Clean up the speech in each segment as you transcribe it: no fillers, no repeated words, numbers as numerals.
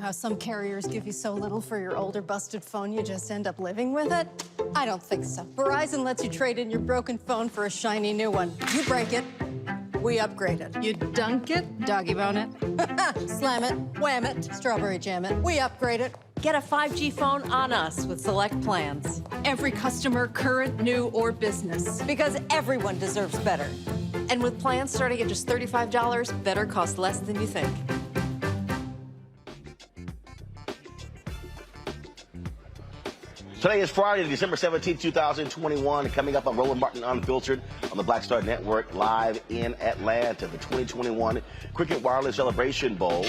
How some carriers give you so little for your older busted phone you just end up living with it? I don't think so. Verizon lets you trade in your broken phone for a shiny new one. You break it, we upgrade it. You dunk it, doggy bone it. Slam it, wham it, strawberry jam it. We upgrade it. Get a 5G phone on us with select plans. Every customer, current, new, or business. Because everyone deserves better. And with plans starting at just $35, better costs less than you think. Today is Friday, December 17, 2021. Coming up on Roland Martin Unfiltered on the Black Star Network, live in Atlanta. The 2021 Cricket Wireless Celebration Bowl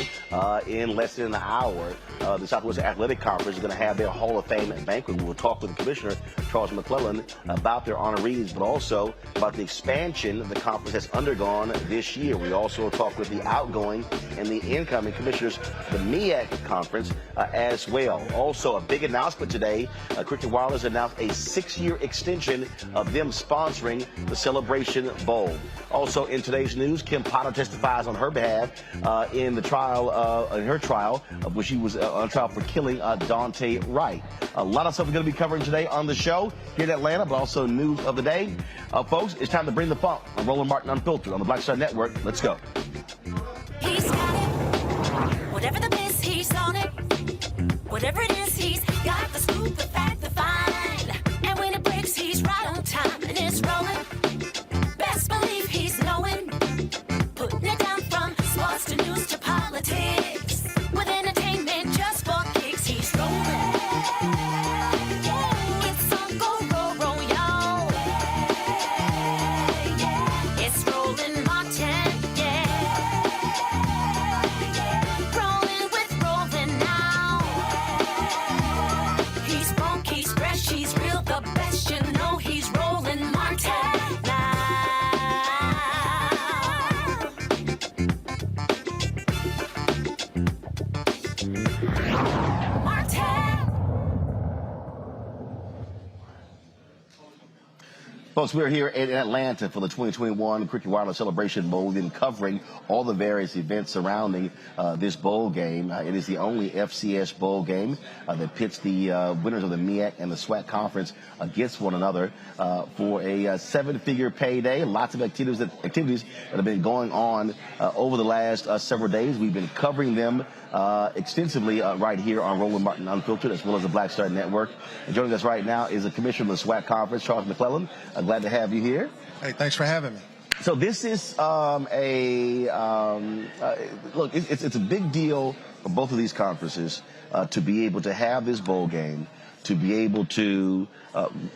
in less than an hour. The Southwest Athletic Conference is going to have their Hall of Fame banquet. We will talk with the Commissioner, Charles McClellan, about their honorees, but also about the expansion the conference has undergone this year. We also talk with the outgoing and the incoming commissioners of the MEAC conference as well. Also, a big announcement today. Cricket Wireless announced a 6-year extension of them sponsoring the Celebration Bowl. Also, in today's news, Kim Potter testifies on her behalf in her trial, where she was on trial for killing Daunte Wright. A lot of stuff we're going to be covering today on the show here in Atlanta, but also news of the day. Folks, it's time to bring the funk on Roland Martin Unfiltered on the Black Star Network. Let's go. He's got it. Whatever the miss, he's on it. Whatever it is, he's got the scoop, the fact, the find. And when it breaks, he's right on time and it's rolling. Best believe he's knowing. Putting it down from sports to news to politics. With entertainment just for kicks, he's rolling. It's on go, roll, y'all. It's Roland Martin, rolling with Roland now. He's funk, he's fresh, he's real, the best, you know he's Roland Martin now. Folks, we're here in Atlanta for the 2021 Cricket Wireless Celebration Bowl. We've been covering all the various events surrounding this bowl game. It is the only FCS bowl game that pits the winners of the MEAC and the SWAC conference against one another for a 7-figure payday. Lots of activities that have been going on over the last several days. We've been covering them extensively right here on Roland Martin Unfiltered, as well as the Black Star Network. And joining us right now is the Commissioner of the SWAC Conference, Charles McClellan. Glad to have you here. Hey, thanks for having me. So this is look, it's a big deal for both of these conferences to be able to have this bowl game, to be able to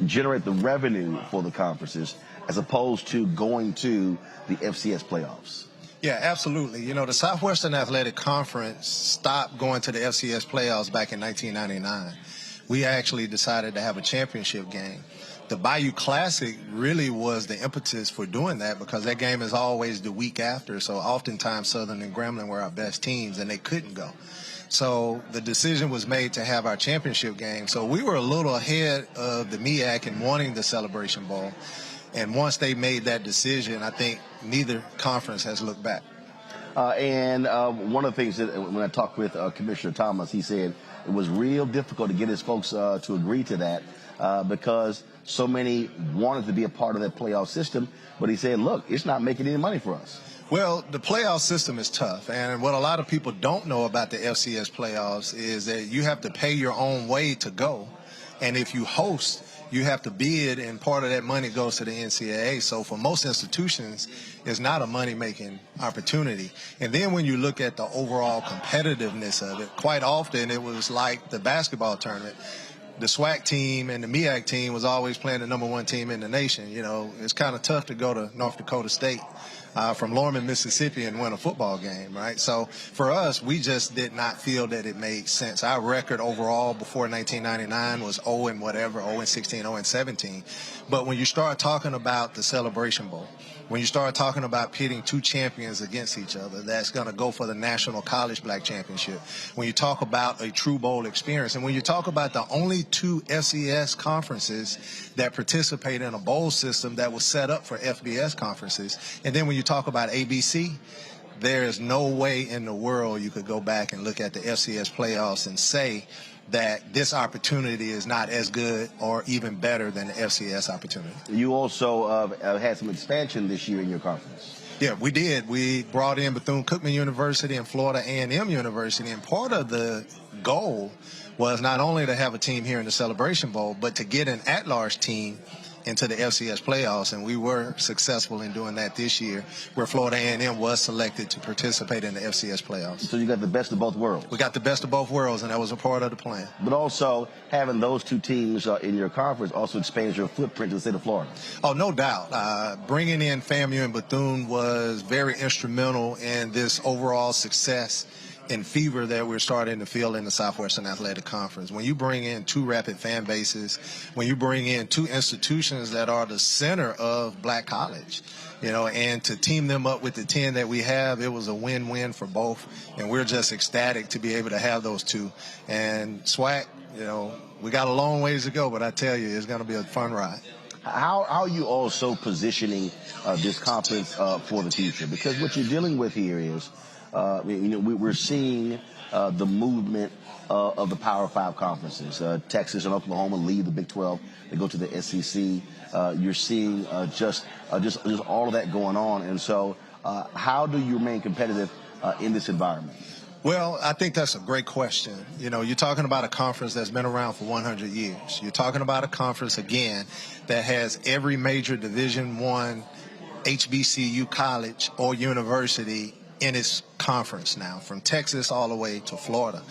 generate the revenue for the conferences, as opposed to going to the FCS playoffs. Yeah, absolutely. You know, the Southwestern Athletic Conference stopped going to the FCS playoffs back in 1999. We actually decided to have a championship game. The Bayou Classic really was the impetus for doing that, because that game is always the week after. So oftentimes Southern and Grambling were our best teams, and they couldn't go. So the decision was made to have our championship game. So we were a little ahead of the MEAC in wanting the Celebration Bowl. And once they made that decision, I think neither conference has looked back. And one of the things that when I talked with Commissioner Thomas, he said it was real difficult to get his folks to agree to that because so many wanted to be a part of that playoff system. But he said, look, it's not making any money for us. Well, the playoff system is tough. And what a lot of people don't know about the FCS playoffs is that you have to pay your own way to go. And if you host, you have to bid, and part of that money goes to the NCAA. So for most institutions, it's not a money-making opportunity. And then when you look at the overall competitiveness of it, quite often it was like the basketball tournament. The SWAC team and the MEAC team was always playing the #1 team in the nation. You know, it's kind of tough to go to North Dakota State from Lorman, Mississippi, and win a football game, right? So for us, we just did not feel that it made sense. Our record overall before 1999 was 0-16, 0-17. But when you start talking about the Celebration Bowl, when you start talking about pitting two champions against each other, that's going to go for the National College Black Championship. When you talk about a true bowl experience, and when you talk about the only two FCS conferences that participate in a bowl system that was set up for FBS conferences, and then when you talk about ABC, there is no way in the world you could go back and look at the FCS playoffs and say that this opportunity is not as good or even better than the FCS opportunity. You also had some expansion this year in your conference. Yeah, we did. We brought in Bethune-Cookman University and Florida A&M University, and part of the goal was not only to have a team here in the Celebration Bowl, but to get an at-large team into the FCS playoffs, and we were successful in doing that this year, where Florida A&M was selected to participate in the FCS playoffs. So you got the best of both worlds. We got the best of both worlds, and that was a part of the plan. But also, having those two teams in your conference also expands your footprint to the state of Florida. Oh, no doubt. Bringing in FAMU and Bethune was very instrumental in this overall success and fever that we're starting to feel in the Southwestern Athletic Conference. When you bring in two rapid fan bases, when you bring in two institutions that are the center of black college, you know, and to team them up with the 10 that we have, it was a win-win for both. And we're just ecstatic to be able to have those two. And SWAC, you know, we got a long ways to go, but I tell you, it's going to be a fun ride. How are you also positioning this conference for the future? Because what you're dealing with here is, we're seeing the movement of the Power 5 conferences. Texas and Oklahoma lead the Big 12. They go to the SEC. You're seeing just all of that going on. And so how do you remain competitive in this environment? Well, I think that's a great question. You know, you're talking about a conference that's been around for 100 years. You're talking about a conference, again, that has every major Division I HBCU college or university in its conference now, from Texas all the way to Florida.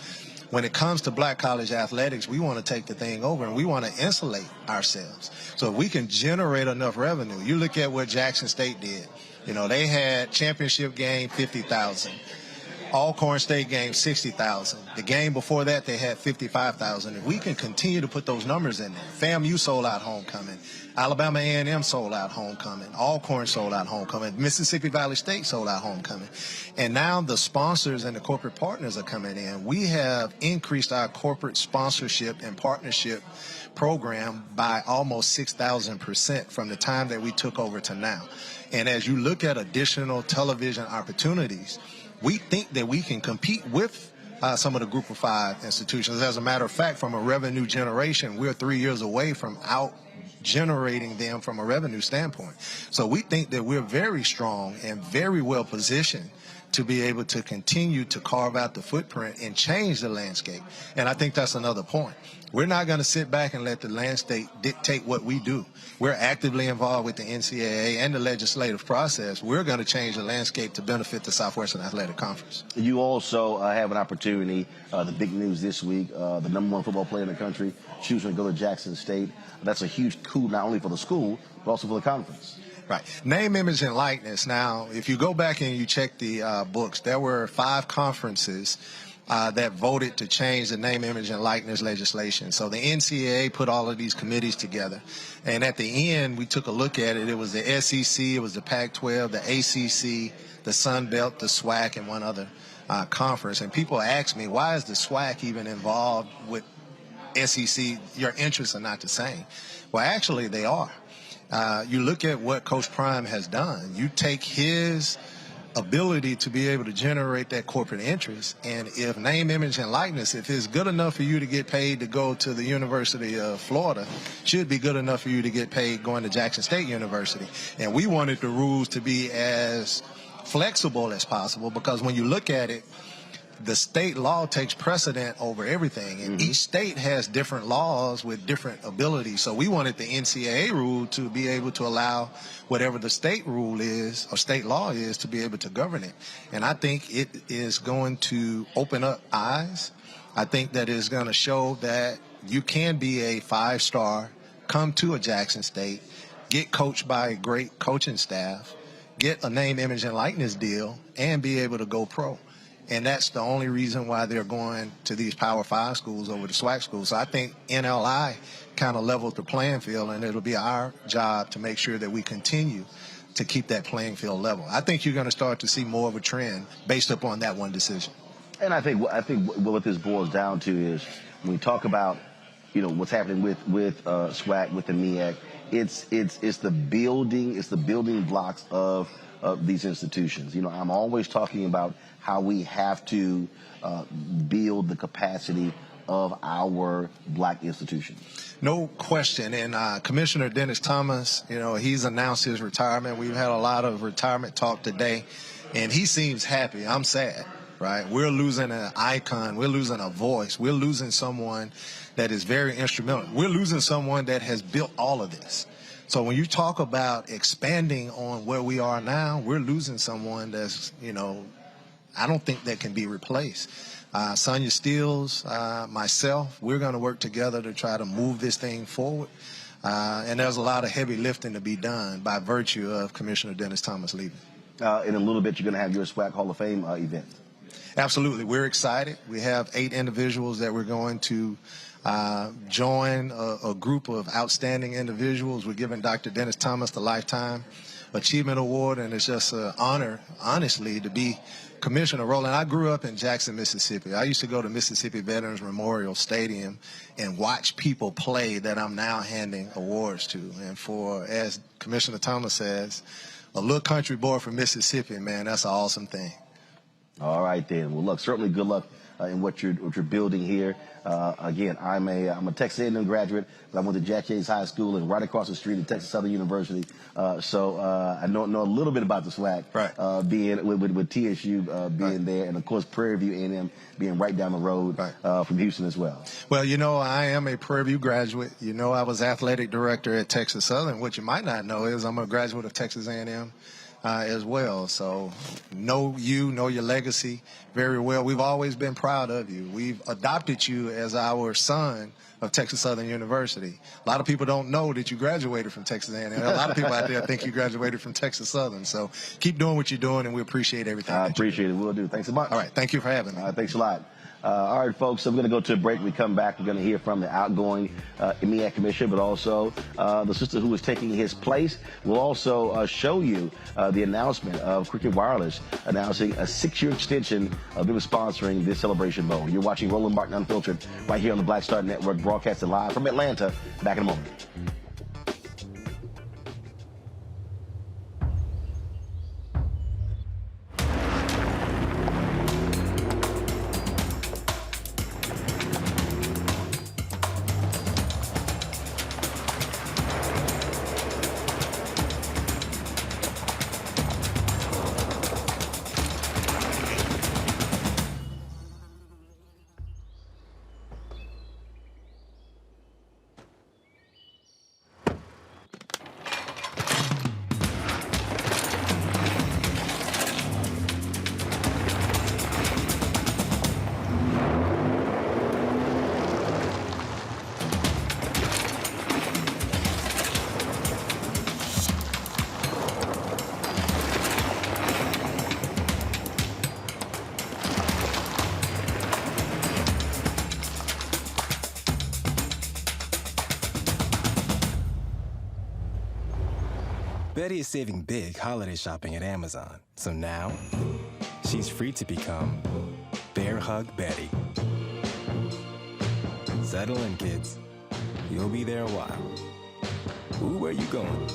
When it comes to black college athletics, we want to take the thing over and we want to insulate ourselves. So if we can generate enough revenue, you look at what Jackson State did. You know, they had championship game 50,000. Alcorn State game 60,000. The game before that they had 55,000. If we can continue to put those numbers in there, FAMU sold out homecoming, Alabama A&M sold out homecoming, Alcorn sold out homecoming, Mississippi Valley State sold out homecoming, and now the sponsors and the corporate partners are coming in. We have increased our corporate sponsorship and partnership program by almost 6,000% from the time that we took over to now. And as you look at additional television opportunities, we think that we can compete with some of the Group of 5 institutions. As a matter of fact, from a revenue generation, we're 3 years away from out generating them from a revenue standpoint. So we think that we're very strong and very well positioned to be able to continue to carve out the footprint and change the landscape. And I think that's another point. We're not going to sit back and let the landscape dictate what we do. We're actively involved with the NCAA and the legislative process. We're going to change the landscape to benefit the Southwestern Athletic Conference. You also have an opportunity, the big news this week, the #1 football player in the country choosing to go to Jackson State. That's a huge coup not only for the school, but also for the conference. Right. Name, image, and likeness. Now, if you go back and you check the books, there were 5 conferences that voted to change the name, image, and likeness legislation. So the NCAA put all of these committees together. And at the end, we took a look at it. It was the SEC, it was the Pac-12, the ACC, the Sun Belt, the SWAC, and one other conference. And people ask me, why is the SWAC even involved with SEC? Your interests are not the same. Well, actually, they are. You look at what Coach Prime has done. You take his ability to be able to generate that corporate interest, and if name, image, and likeness, if it's good enough for you to get paid to go to the University of Florida, should be good enough for you to get paid going to Jackson State University. And we wanted the rules to be as flexible as possible, because when you look at it, the state law takes precedent over everything, and each state has different laws with different abilities. So we wanted the NCAA rule to be able to allow whatever the state rule is or state law is to be able to govern it. And I think it is going to open up eyes. I think that it's going to show that you can be a 5-star, come to a Jackson State, get coached by a great coaching staff, get a name, image, and likeness deal, and be able to go pro. And that's the only reason why they're going to these Power 5 schools over the SWAC schools. So I think NLI kind of leveled the playing field, and it'll be our job to make sure that we continue to keep that playing field level. I think you're going to start to see more of a trend based upon that one decision. And I think what this boils down to is when we talk about, you know, what's happening with SWAC, with the MEAC, it's the building blocks of these institutions. You know, I'm always talking about how we have to build the capacity of our black institutions. No question. And Commissioner Dennis Thomas, you know, he's announced his retirement. We've had a lot of retirement talk today, and he seems happy. I'm sad, right? We're losing an icon. We're losing a voice. We're losing someone that is very instrumental. We're losing someone that has built all of this. So when you talk about expanding on where we are now, we're losing someone that's, I don't think that can be replaced. Sonia Steele, myself, we're going to work together to try to move this thing forward. And there's a lot of heavy lifting to be done by virtue of Commissioner Dennis Thomas leaving. In a little bit, you're going to have your SWAC Hall of Fame event. Absolutely. We're excited. We have 8 individuals that we're going to join a group of outstanding individuals. We're giving Dr. Dennis Thomas the Lifetime Achievement Award, and it's just an honor, honestly, to be Commissioner Roland. I grew up in Jackson, Mississippi. I used to go to Mississippi Veterans Memorial Stadium and watch people play that I'm now handing awards to. And for, as Commissioner Thomas says, a little country boy from Mississippi, man, that's an awesome thing. All right, then. Well, look, certainly good luck in what you're building here. Again, I'm a Texas A&M graduate, but I went to Jack Yates High School and right across the street at Texas Southern University. So I know a little bit about the SWAC, right. Being with TSU being right. there, and of course Prairie View A&M being right down the road right. From Houston as well. Well, I am a Prairie View graduate. I was athletic director at Texas Southern. What you might not know is I'm a graduate of Texas A&M. As well. So know your legacy very well. We've always been proud of you. We've adopted you as our son of Texas Southern University. A lot of people don't know that you graduated from Texas A&M. A lot of people out there think you graduated from Texas Southern. So keep doing what you're doing, and we appreciate everything. I appreciate it. We'll do. Thanks so much. All right. Thank you for having me. Thanks a lot. All right, folks, so we're going to go to a break. We come back, we're going to hear from the outgoing MEAC commissioner, but also the sister who is taking his place. We'll also show you the announcement of Cricket Wireless announcing a 6-year extension of them sponsoring this Celebration Bowl. You're watching Roland Martin Unfiltered right here on the Black Star Network, broadcasting live from Atlanta. Back in a moment. Betty is saving big holiday shopping at Amazon, so now she's free to become Bear Hug Betty. Settle in, kids. You'll be there a while. Ooh, where you going?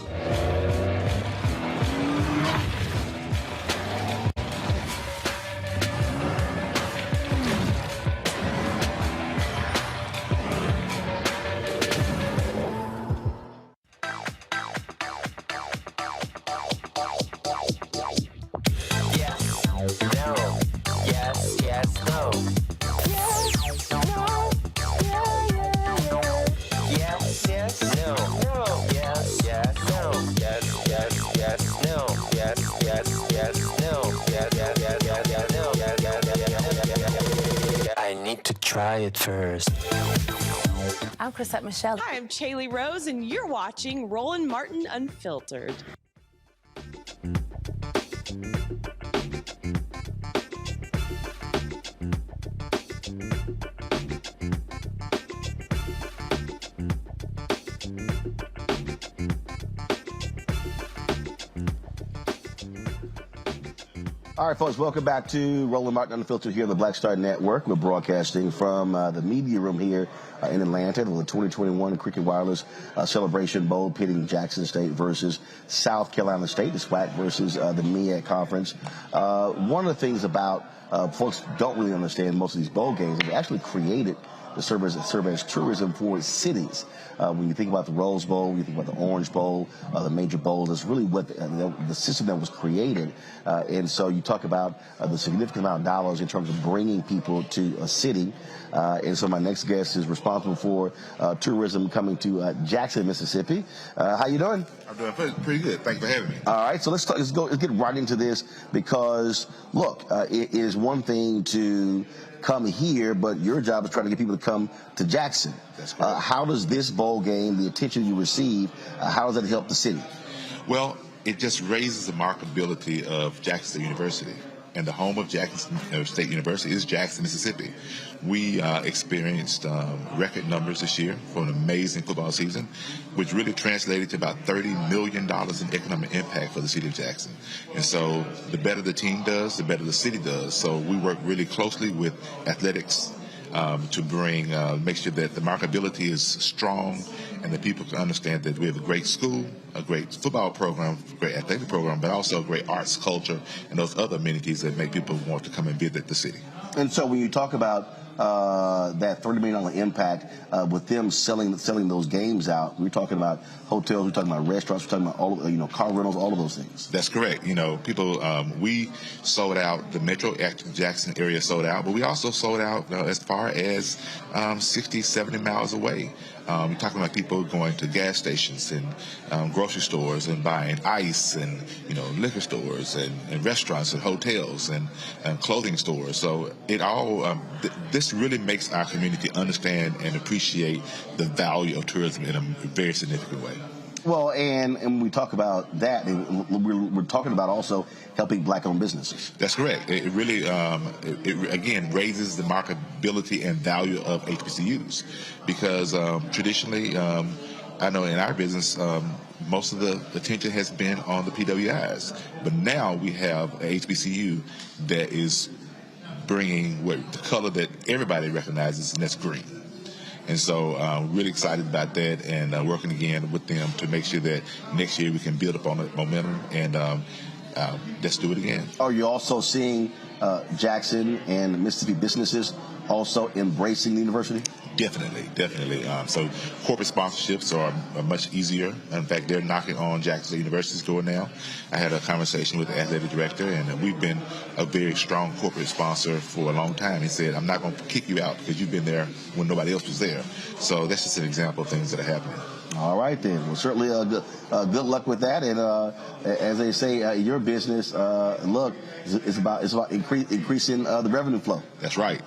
Try it first. I'm Chrisette Michelle. Hi, I'm Chaley Rose, and you're watching Roland Martin Unfiltered. All right, folks, welcome back to Roland Martin Unfiltered here on the Black Star Network. We're broadcasting from the media room here in Atlanta, the 2021 Cricket Wireless Celebration Bowl, pitting Jackson State versus South Carolina State, the SWAC versus the MEAC Conference. One of the things about folks don't really understand most of these bowl games, they actually created to serve as tourism for cities. When you think about the Rose Bowl, when you think about the Orange Bowl, the major bowls, that's really what the system that was created. And so you talk about the significant amount of dollars in terms of bringing people to a city. And so my next guest is responsible for tourism coming to Jackson, Mississippi. How you doing? I'm doing pretty good. Thank you for having me. All right, so let's get right into this because, look, it is one thing to come here, but your job is trying to get people to come to Jackson. That's correct. How does this bowl game, the attention you receive, how does that help the city? Well, it just raises the marketability of Jackson University. And the home of Jackson State University is Jackson, Mississippi. We experienced record numbers this year for an amazing football season, which really translated to about $30 million in economic impact for the city of Jackson. And so the better the team does, the better the city does. So we work really closely with athletics to make sure that the marketability is strong and that people can understand that we have a great school, a great football program, a great athletic program, but also a great arts, culture, and those other amenities that make people want to come and visit the city. And so when you talk about that $30 million impact with them selling those games out, we're talking about hotels, we're talking about restaurants, we're talking about all of, car rentals, all of those things. That's correct. People, we sold out, the Metro Jackson area sold out, but we also sold out as far as 60, 70 miles away. We're talking about people going to gas stations and grocery stores and buying ice and, liquor stores and restaurants and hotels and clothing stores. So it all, this really makes our community understand and appreciate the value of tourism in a very significant way. Well, and when we talk about that, we're talking about also helping black-owned businesses. That's correct. It really, it again, raises the marketability and value of HBCUs because traditionally, I know in our business, most of the attention has been on the PWIs. But now we have a HBCU that is bringing the color that everybody recognizes, and that's green. And so really excited about that and working again with them to make sure that next year we can build upon the momentum and let's do it again. Are you also seeing Jackson and Mississippi businesses also embracing the university? Definitely. So corporate sponsorships are much easier. In fact, they're knocking on Jackson University's door now. I had a conversation with the athletic director, and we've been a very strong corporate sponsor for a long time. He said, I'm not going to kick you out because you've been there when nobody else was there. So that's just an example of things that are happening. All right, then. Well, certainly good luck with that. And as they say, your business, look, it's about increasing the revenue flow. That's right.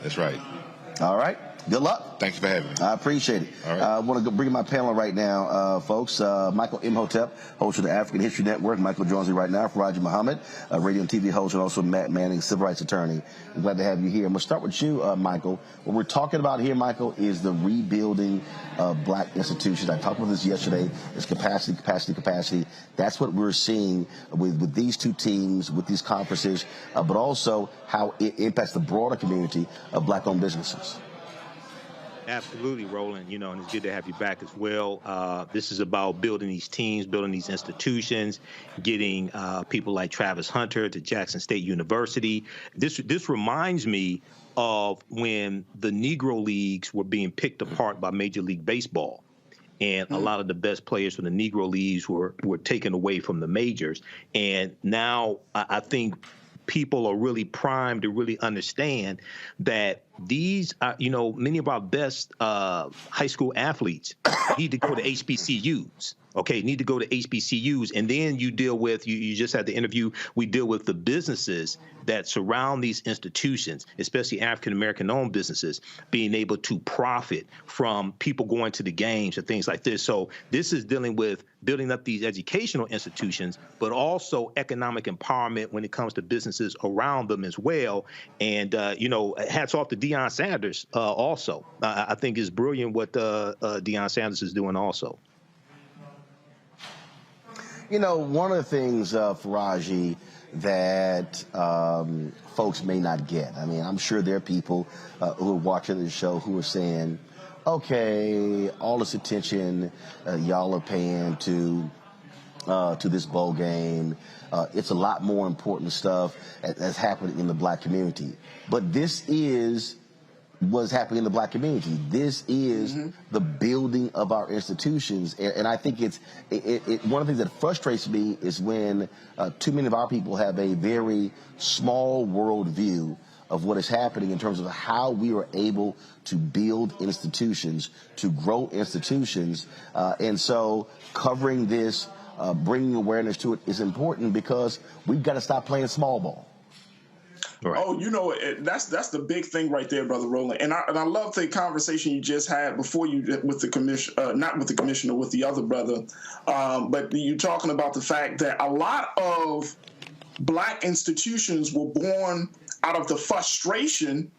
All right. Good luck. Thank you for having me. I appreciate it. All right. I want to bring in my panel right now, folks. Michael M. Hotep, host of the African History Network. Michael joins me right now. Faraji Muhammad, radio and TV host, and also Matt Manning, civil rights attorney. I'm glad to have you here. I'm going to start with you, Michael. What we're talking about here, Michael, is the rebuilding of black institutions. I talked about this yesterday. It's capacity. That's what we're seeing with these two teams, with these conferences, but also how it impacts the broader community of black-owned businesses. Absolutely, Roland, and it's good to have you back as well. This is about building these teams, building these institutions, getting people like Travis Hunter to Jackson State University. This reminds me of when the Negro Leagues were being picked apart by Major League Baseball. And a lot of the best players from the Negro Leagues were taken away from the majors. And now I think people are really primed to really understand that these, many of our best high school athletes need to go to HBCUs. Need to go to HBCUs. And then you deal with, you just had the interview, we deal with the businesses that surround these institutions, especially African-American owned businesses, being able to profit from people going to the games and things like this. So this is dealing with building up these educational institutions, but also economic empowerment when it comes to businesses around them as well. And, hats off to Deion Sanders also. I think it's brilliant what Deion Sanders is doing also. One of the things, Faraji, that folks may not get. I mean, I'm sure there are people who are watching this show who are saying, okay, all this attention y'all are paying to this bowl game, it's a lot more important stuff that's happening in the black community. But this is what's happening in the black community. This is the building of our institutions, and I think it's one of the things that frustrates me is when too many of our people have a very small world view of what is happening in terms of how we are able to build institutions, to grow institutions, and so covering this, bringing awareness to it is important because we've got to stop playing small ball. Right. Oh, you know, that's the big thing right there, Brother Roland. And I love the conversation you just had before you with the commission, not with the commissioner, with the other brother. But you're talking about the fact that a lot of black institutions were born out of the frustration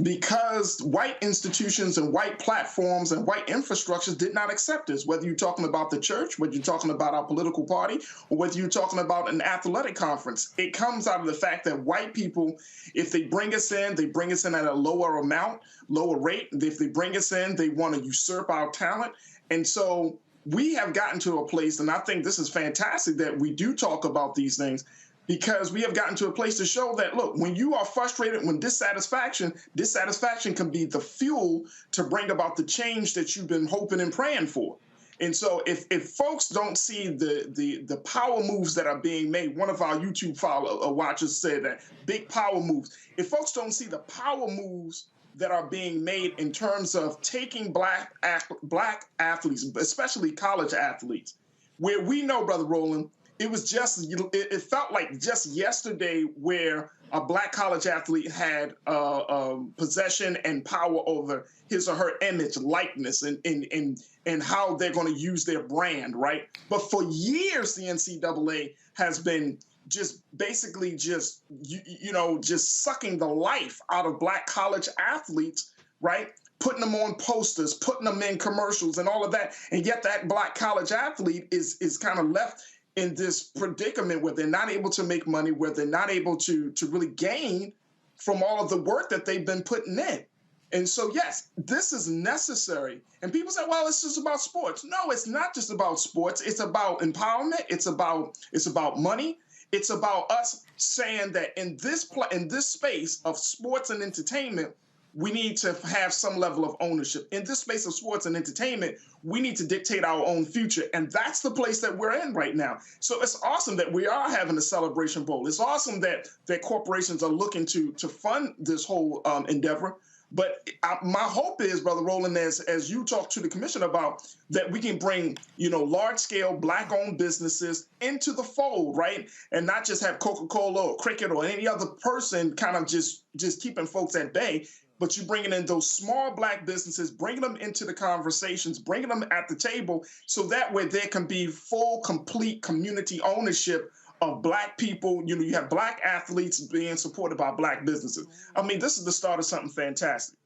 because white institutions and white platforms and white infrastructures did not accept us, whether you're talking about the church, whether you're talking about our political party, or whether you're talking about an athletic conference. It comes out of the fact that white people, if they bring us in, they bring us in at a lower amount, lower rate. If they bring us in, they want to usurp our talent. And so we have gotten to a place, and I think this is fantastic that we do talk about these things, because we have gotten to a place to show that, look, when you are frustrated, when dissatisfaction can be the fuel to bring about the change that you've been hoping and praying for. And so if folks don't see the power moves that are being made, one of our YouTube watchers said that, big power moves. If folks don't see the power moves that are being made in terms of taking black athletes, especially college athletes, where we know, Brother Roland, it felt like just yesterday where a black college athlete had possession and power over his or her image, likeness, and how they're going to use their brand, right? But for years, the NCAA has been just basically just sucking the life out of black college athletes, right? Putting them on posters, putting them in commercials and all of that. And yet that black college athlete is kind of left in this predicament where they're not able to make money, where they're not able to really gain from all of the work that they've been putting in. And so, yes, this is necessary. And people say, well, it's just about sports. No, it's not just about sports. It's about empowerment. It's about money. It's about us saying that in this space of sports and entertainment, we need to have some level of ownership. In this space of sports and entertainment, we need to dictate our own future. And that's the place that we're in right now. So it's awesome that we are having a celebration bowl. It's awesome that corporations are looking to fund this whole endeavor. But my hope is, Brother Roland, as you talk to the commission about, that we can bring, large-scale black-owned businesses into the fold, right? And not just have Coca-Cola or Cricket or any other person kind of just keeping folks at bay. But you're bringing in those small black businesses, bringing them into the conversations, bringing them at the table, so that way there can be full, complete community ownership of black people. You have black athletes being supported by black businesses. I mean, this is the start of something fantastic.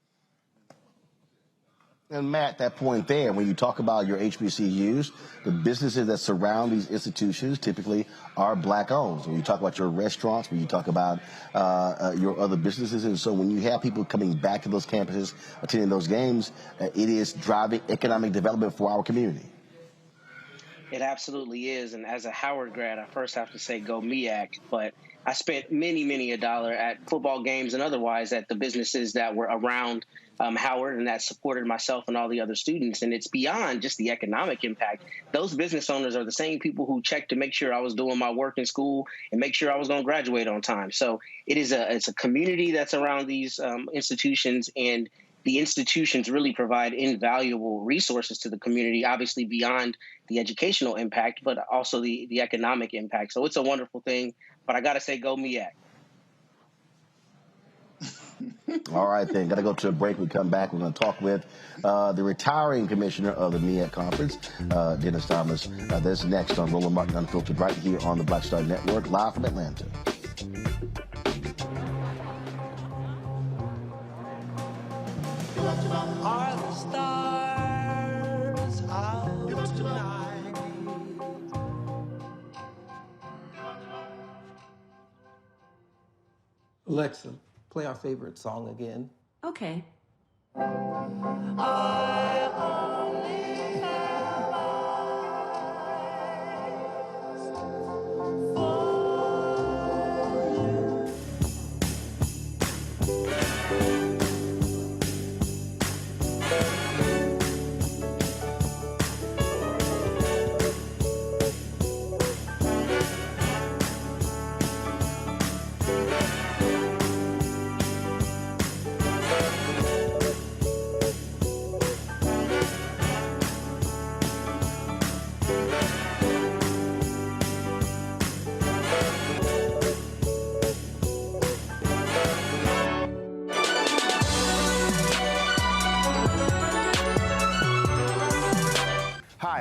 And Matt, that point there, when you talk about your HBCUs, the businesses that surround these institutions typically are black owned. When you talk about your restaurants, when you talk about your other businesses, and so when you have people coming back to those campuses, attending those games, it is driving economic development for our community. It absolutely is. And as a Howard grad, I first have to say go MEAC, but I spent many a dollar at football games and otherwise at the businesses that were around Howard and that supported myself and all the other students. And it's beyond just the economic impact. Those business owners are the same people who checked to make sure I was doing my work in school and make sure I was going to graduate on time. So it's a community that's around these institutions, and the institutions really provide invaluable resources to the community, obviously beyond the educational impact, but also the economic impact. So it's a wonderful thing. But I got to say, go MEAC. All right, then. Got to go to a break. We come back. We're going to talk with the retiring commissioner of the MEAC Conference, Dennis Thomas. That's next on Roland Martin Unfiltered, right here on the Black Star Network, live from Atlanta. Are the stars out tonight? Alexa, play our favorite song again. Okay. I only have eyes for you.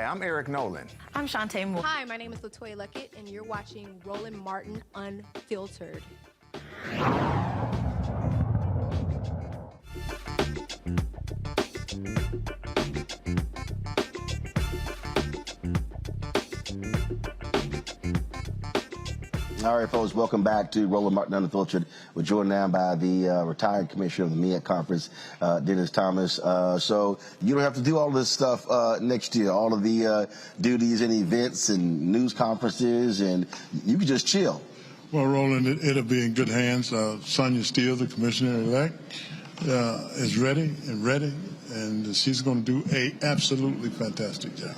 I'm Eric Nolan. I'm Shantae Moore. Hi, my name is LaToya Luckett, and you're watching Roland Martin Unfiltered. All right, folks, welcome back to Roland Martin Unfiltered. We're joined now by the retired commissioner of the MEAC conference, Dennis Thomas. So you don't have to do all this stuff next year, all of the duties and events and news conferences, and you can just chill. Well, Roland, it'll be in good hands. Sonia Steele, the commissioner-elect, is ready, and she's going to do a absolutely fantastic job.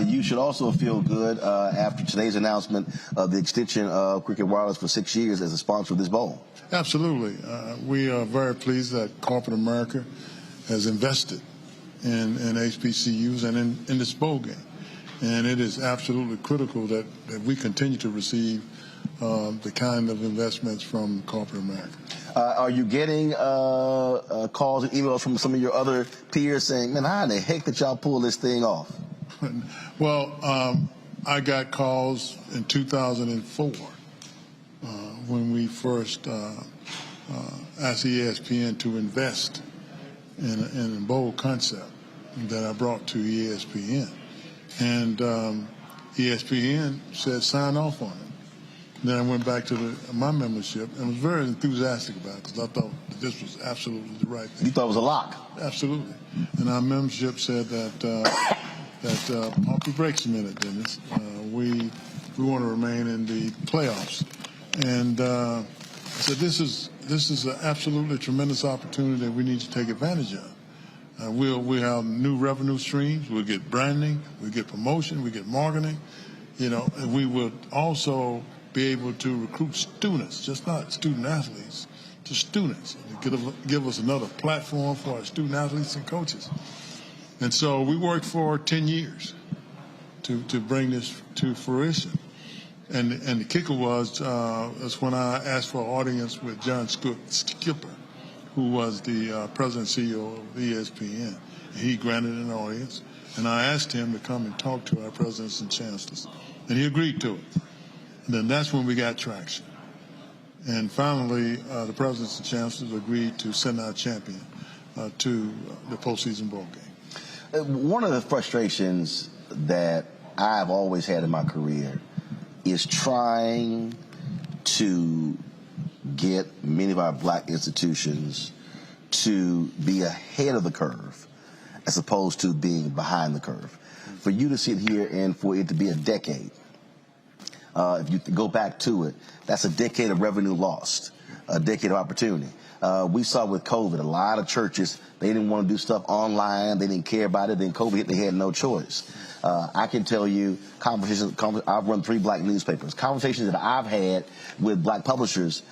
You should also feel good after today's announcement of the extension of Cricket Wireless for 6 years as a sponsor of this bowl. Absolutely. We are very pleased that corporate America has invested in HBCUs and in this bowl game. And it is absolutely critical that we continue to receive the kind of investments from corporate America. Are you getting calls and emails from some of your other peers saying, man, how in the heck did y'all pull this thing off? Well, I got calls in 2004 when we first asked ESPN to invest in a bowl concept that I brought to ESPN. And ESPN said sign off on it. Then I went back to my membership and was very enthusiastic about it because I thought that this was absolutely the right thing. You thought it was a lock? Absolutely. And our membership said that pump the brakes a minute, Dennis. We want to remain in the playoffs. And so this is an absolutely tremendous opportunity that we need to take advantage of. We'll have new revenue streams. We'll get branding. We'll get promotion. We get marketing. And we will also be able to recruit students, just not student athletes, to students. Give us another platform for our student athletes and coaches. And so we worked for 10 years to bring this to fruition. And the kicker was when I asked for an audience with John Skipper, who was the president and CEO of ESPN. And he granted an audience, and I asked him to come and talk to our presidents and chancellors. And he agreed to it. And then that's when we got traction. And finally, the presidents and chancellors agreed to send our champion to the postseason bowl game. One of the frustrations that I've always had in my career is trying to get many of our black institutions to be ahead of the curve as opposed to being behind the curve. For you to sit here and for it to be a decade, if you go back to it, that's a decade of revenue lost, a decade of opportunity. We saw with COVID, a lot of churches, they didn't want to do stuff online. They didn't care about it. Then COVID hit, they had no choice. I can tell you I've run 3 black newspapers. Conversations that I've had with black publishers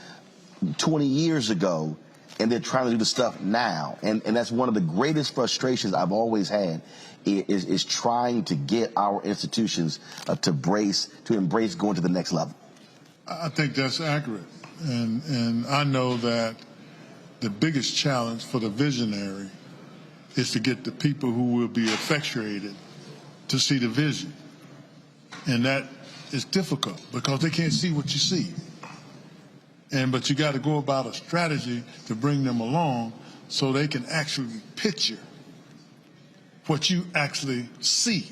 20 years ago, and they're trying to do the stuff now. And that's one of the greatest frustrations I've always had is trying to get our institutions to embrace going to the next level. I think that's accurate. And I know that the biggest challenge for the visionary is to get the people who will be effectuated to see the vision. And that is difficult because they can't see what you see. But you got to go about a strategy to bring them along so they can actually picture what you actually see.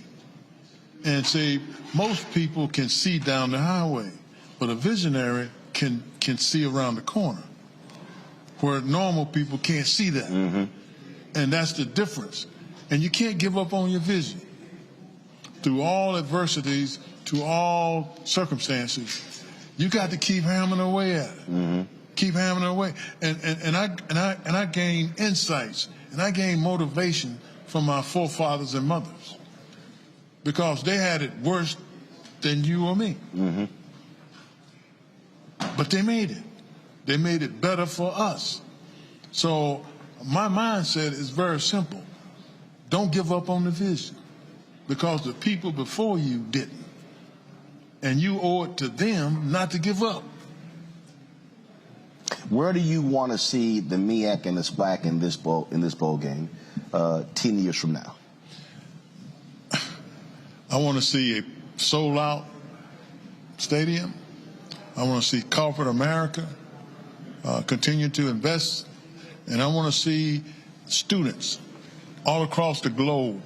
And see, most people can see down the highway, but a visionary can see around the corner, where normal people can't see that. Mm-hmm. And that's the difference. And you can't give up on your vision. Through all adversities, to all circumstances, you got to keep hammering away at it. Mm-hmm. Keep hammering away. And I gain insights and I gain motivation from my forefathers and mothers because they had it worse than you or me. Mm-hmm. But they made it. They made it better for us. So my mindset is very simple. Don't give up on the vision because the people before you didn't. And you owe it to them not to give up. Where do you want to see the MEAC and the SWAC in this bowl game 10 years from now? I want to see a sold-out stadium. I want to see corporate America continue to invest. And I want to see students all across the globe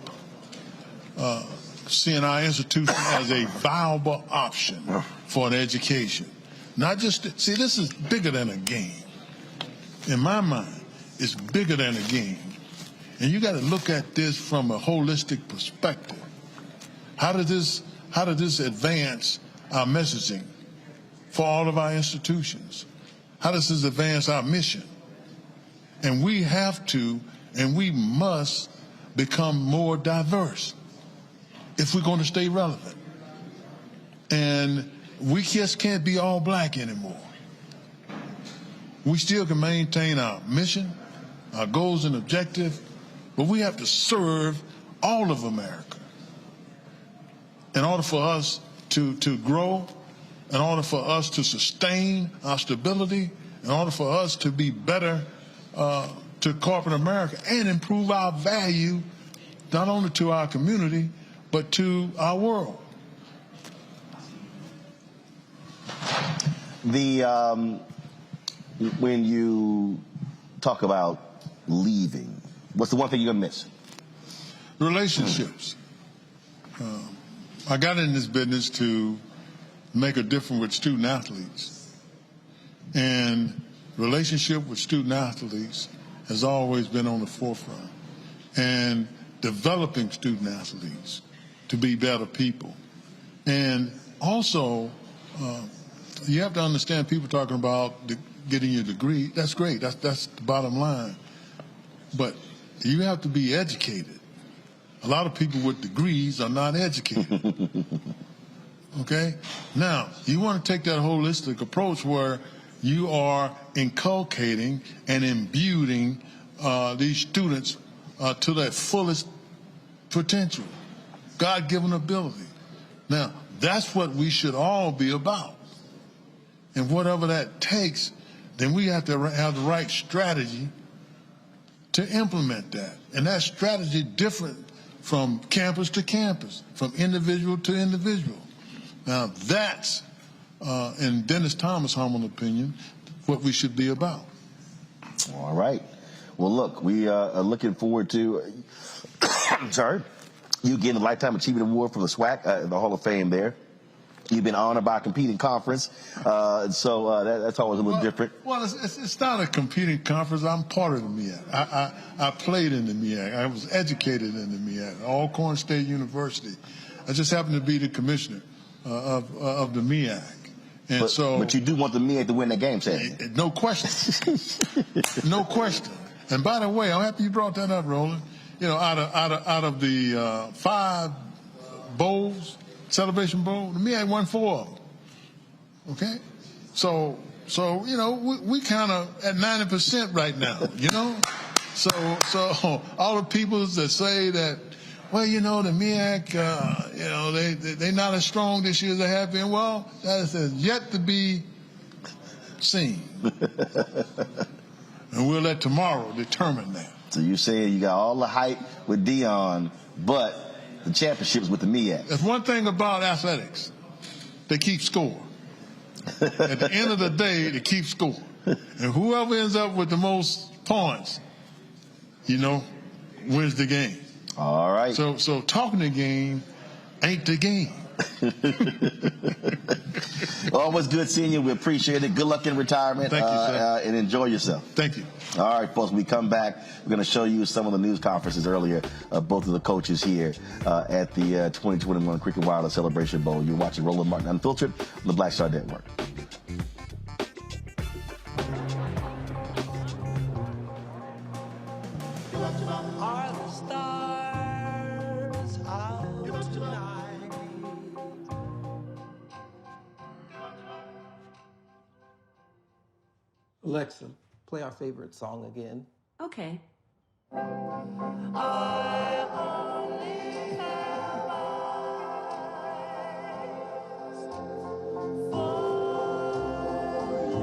seeing our institution as a viable option for an education. Not just, see, this is bigger than a game. In my mind, it's bigger than a game. And you got to look at this from a holistic perspective. How does this advance our messaging for all of our institutions? How does this advance our mission? And we have to, and we must become more diverse if we're going to stay relevant. And we just can't be all black anymore. We still can maintain our mission, our goals and objectives, but we have to serve all of America in order for us to grow, in order for us to sustain our stability, in order for us to be better to corporate America and improve our value not only to our community, but to our world. When you talk about leaving, what's the one thing you're going to miss? Relationships. I got in this business to make a difference with student athletes. And relationship with student athletes has always been on the forefront. And developing student athletes to be better people. And also, you have to understand people talking about getting your degree. That's great. That's the bottom line. But you have to be educated. A lot of people with degrees are not educated. Okay? Now, you want to take that holistic approach where you are inculcating and imbuing these students to their fullest potential, God-given ability. Now, that's what we should all be about. And whatever that takes, then we have to have the right strategy to implement that. And that strategy different from campus to campus, from individual to individual. Now, that's, in Dennis Thomas' humble opinion, what we should be about. All right. Well, look, we are looking forward to, you getting the Lifetime Achievement Award from the SWAC, the Hall of Fame there. You've been honored by a competing conference, so that's always a little different. Well, it's not a competing conference. I'm part of the MEAC. I played in the MEAC. I was educated in the MEAC, Alcorn State University. I just happened to be the commissioner of the MEAC. And but you do want the MEAC to win that game, Sam? No question. No question. And by the way, I'm happy you brought that up, Roland. You know, out of the 5 bowls, Celebration Bowl, the MEAC won 4 of them. Okay? So you know, we kind of at 90% right now, you know? So all the people that say that, well, you know, the MEAC, you know, they're not as strong this year as they have been. Well, that is yet to be seen. And we'll let tomorrow determine that. So you're saying you got all the hype with Deion, but the championship's with the MEAC. There's one thing about athletics. They keep score. At the end of the day, they keep score. And whoever ends up with the most points, you know, wins the game. All right. So talking the game ain't the game. Always good seeing you. We appreciate it. Good luck in retirement. Thank you, sir. And enjoy yourself. Thank you. All right, folks, when we come back, we're going to show you some of the news conferences earlier, both of the coaches here at the 2021 Cricket Wireless Celebration Bowl. You're watching Roland Martin Unfiltered on the Black Star Network. Are the stars out tonight? Alexa, play our favorite song again. Okay. I only have eyes for you.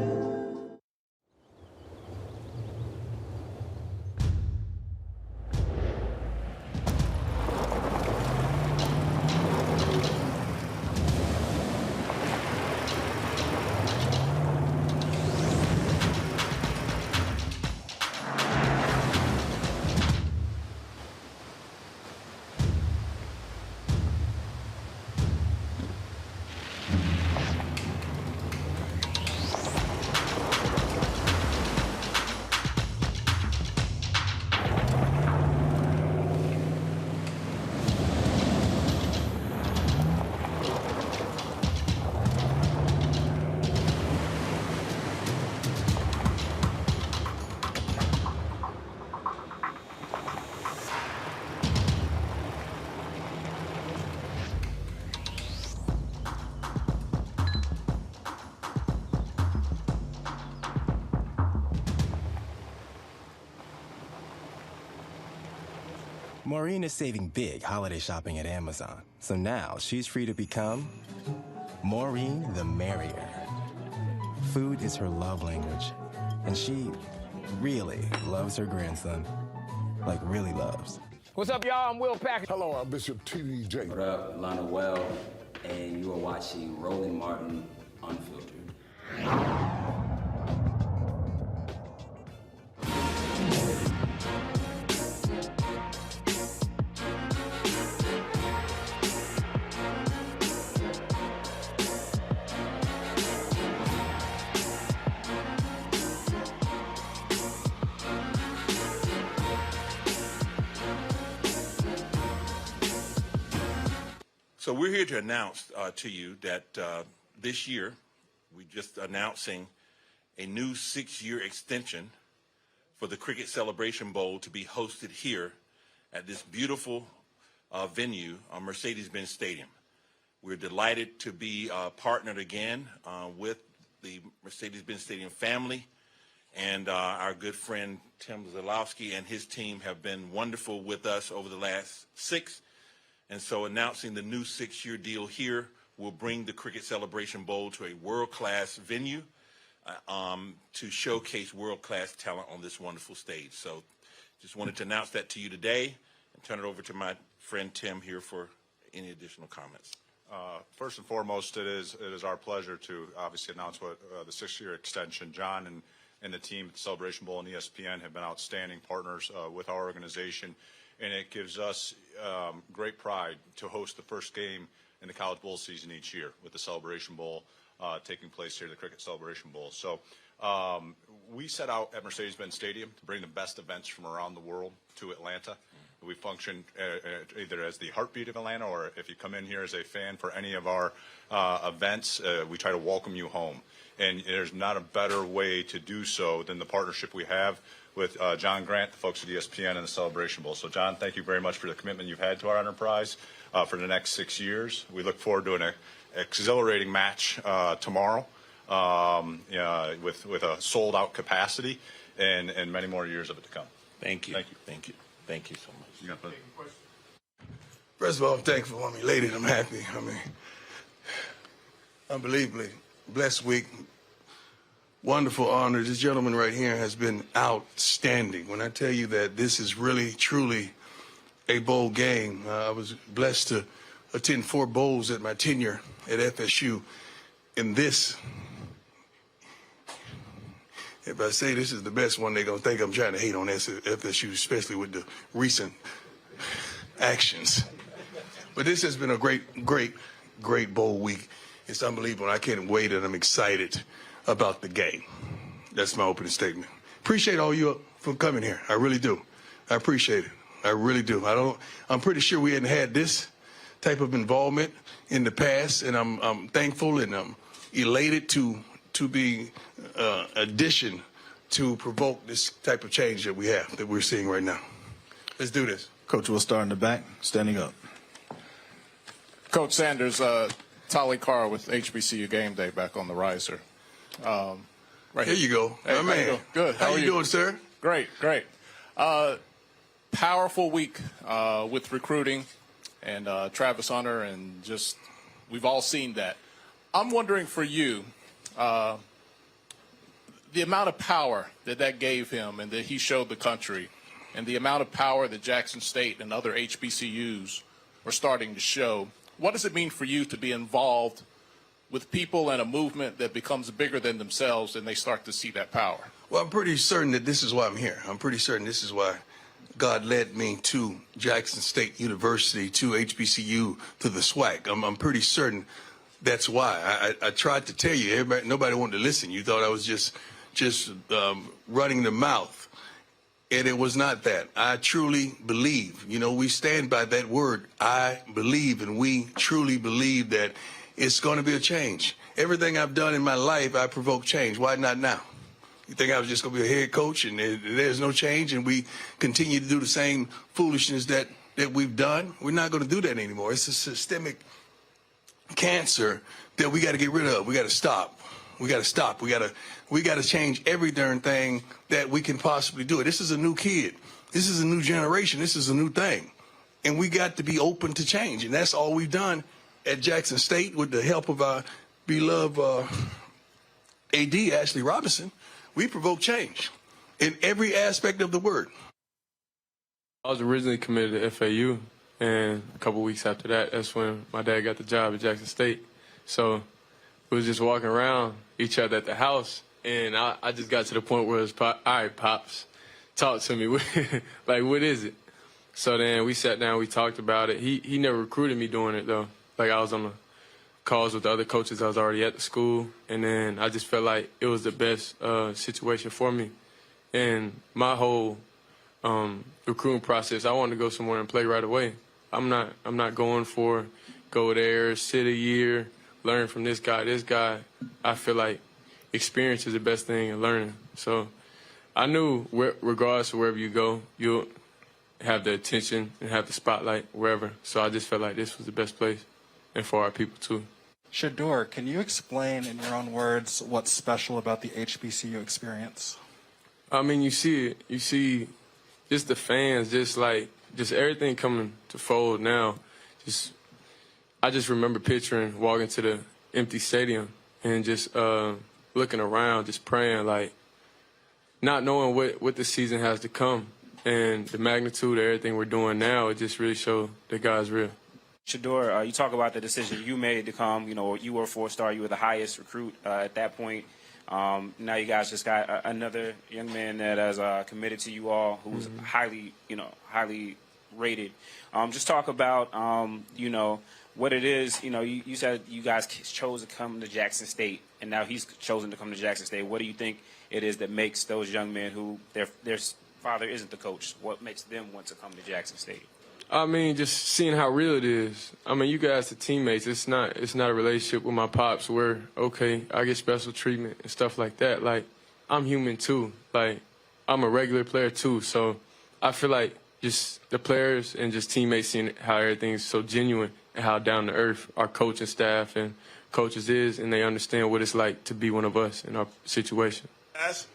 Maureen is saving big holiday shopping at Amazon, so now she's free to become Maureen the Merrier. Food is her love language, and she really loves her grandson. Like, really loves. What's up, y'all? I'm Will Packer. Hello, I'm Bishop T.D.J. What up, Lana Well, and you are watching Roland Martin Unfiltered. So we're here to announce to you that this year, we're just announcing a new 6-year extension for the Cricket Celebration Bowl to be hosted here at this beautiful venue on Mercedes-Benz Stadium. We're delighted to be partnered again with the Mercedes-Benz Stadium family, and our good friend Tim Zalowski and his team have been wonderful with us over the last 6. And so announcing the new 6-year deal here will bring the Cricket Celebration Bowl to a world-class venue to showcase world-class talent on this wonderful stage. So just wanted to announce that to you today and turn it over to my friend Tim here for any additional comments. First and foremost, it is our pleasure to obviously announce what the 6-year extension. John and the team at the Celebration Bowl and ESPN have been outstanding partners with our organization, and it gives us great pride to host the first game in the College Bowl season each year with the Celebration Bowl taking place here, the Cricket Celebration Bowl. So we set out at Mercedes-Benz Stadium to bring the best events from around the world to Atlanta. We function either as the heartbeat of Atlanta, or if you come in here as a fan for any of our events, we try to welcome you home. And there's not a better way to do so than the partnership we have with John Grant, the folks at ESPN, and the Celebration Bowl. So, John, thank you very much for the commitment you've had to our enterprise for the next 6 years. We look forward to an exhilarating match tomorrow with a sold-out capacity and many more years of it to come. Thank you. Thank you. Thank you. Thank you so much. First of all, I'm thankful. Elated. I'm happy. Unbelievably blessed week. Wonderful honor. This gentleman right here has been outstanding. When I tell you that this is really, truly a bowl game, I was blessed to attend 4 bowls at my tenure at FSU. And this, if I say this is the best one, they're going to think I'm trying to hate on FSU, especially with the recent actions. But this has been a great bowl week. It's unbelievable. I can't wait, and I'm excited about the game. That's my opening statement. Appreciate all you for coming here. I really do. I appreciate it. I really do. I'm pretty sure we hadn't had this type of involvement in the past, and I'm thankful and I'm elated to be addition to provoke this type of change that we're seeing right now. Let's do this. Coach, we'll start in the back, standing up. Coach Sanders, Tolly Carr with HBCU Game Day back on the riser. Right here you go. Hey, my man. Good. How you doing, sir? Great. Powerful week with recruiting and Travis Hunter, and just we've all seen that. I'm wondering for you, the amount of power that gave him and that he showed the country, and the amount of power that Jackson State and other HBCUs are starting to show. What does it mean for you to be involved with people and a movement that becomes bigger than themselves and they start to see that power? Well, I'm pretty certain that this is why I'm here. I'm pretty certain this is why God led me to Jackson State University, to HBCU, to the SWAC. I'm pretty certain that's why. I tried to tell you, nobody wanted to listen. You thought I was just running the mouth. And it was not that. I truly believe. We stand by that word, I believe, and we truly believe that it's going to be a change. Everything I've done in my life, I provoke change. Why not now? You think I was just going to be a head coach and there's no change and we continue to do the same foolishness that we've done? We're not going to do that anymore. It's a systemic cancer that we got to get rid of. We got to stop. We got to stop. We got to change every darn thing that we can possibly do. This is a new kid. This is a new generation. This is a new thing. and we got to be open to change. And that's all we've done at Jackson State with the help of our beloved AD, Ashley Robinson. We provoke change in every aspect of the word. I was originally committed to FAU, and a couple weeks after that, that's when my dad got the job at Jackson State. So we was just walking around each other at the house, and I just got to the point where it was, all right, Pops, talk to me. Like, what is it? So then we sat down, we talked about it. He never recruited me doing it, though. Like, I was on the calls with the other coaches. I was already at the school, and then I just felt like it was the best situation for me. And my whole recruiting process, I wanted to go somewhere and play right away. I'm not going for go there, sit a year, learn from this guy. I feel like experience is the best thing in learning. So I knew regardless of wherever you go, you'll have the attention and have the spotlight wherever. So I just felt like this was the best place, and for our people too. Shedeur, can you explain in your own words what's special about the HBCU experience? I mean, you see it. You see just the fans, just everything coming to fold now. I just remember picturing walking to the empty stadium and just looking around, just praying, like not knowing what the season has to come. And the magnitude of everything we're doing now, it just really showed that God's real. Shedeur, you talk about the decision you made to come. You know, you were a 4-star. You were the highest recruit at that point. Now you guys just got another young man that has committed to you all, who's highly rated. Just talk about, what it is. You said you guys chose to come to Jackson State, and now he's chosen to come to Jackson State. What do you think it is that makes those young men who their father isn't the coach, what makes them want to come to Jackson State? I mean, just seeing how real it is. I mean, you guys are teammates. It's not a relationship with my pops where, okay, I get special treatment and stuff like that. Like, I'm human too. Like, I'm a regular player too. So I feel like just the players and just teammates seeing how everything's so genuine and how down to earth our coaching staff and coaches is, and they understand what it's like to be one of us in our situation. Guys,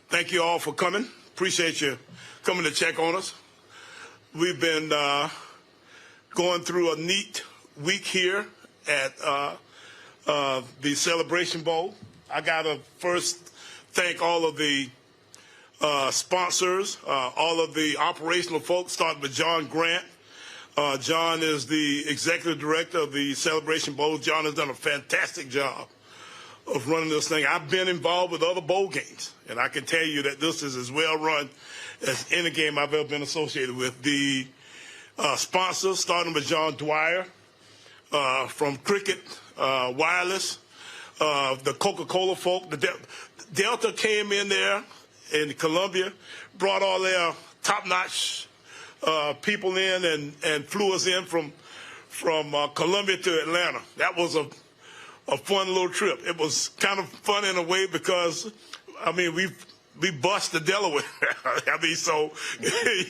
thank you all for coming. Appreciate you coming to check on us. We've been going through a neat week here at the Celebration Bowl. I got to first thank all of the sponsors, all of the operational folks, starting with John Grant. John is the executive director of the Celebration Bowl. John has done a fantastic job of running this thing. I've been involved with other bowl games, and I can tell you that this is as well run as any game I've ever been associated with. The sponsors, starting with John Dwyer from Cricket Wireless, the Coca-Cola folk, the Delta came in there in Columbia, brought all their top-notch people in and flew us in from Columbia to Atlanta. That was a fun little trip. It was kind of fun in a way because, I mean, we bust to Delaware. I mean, so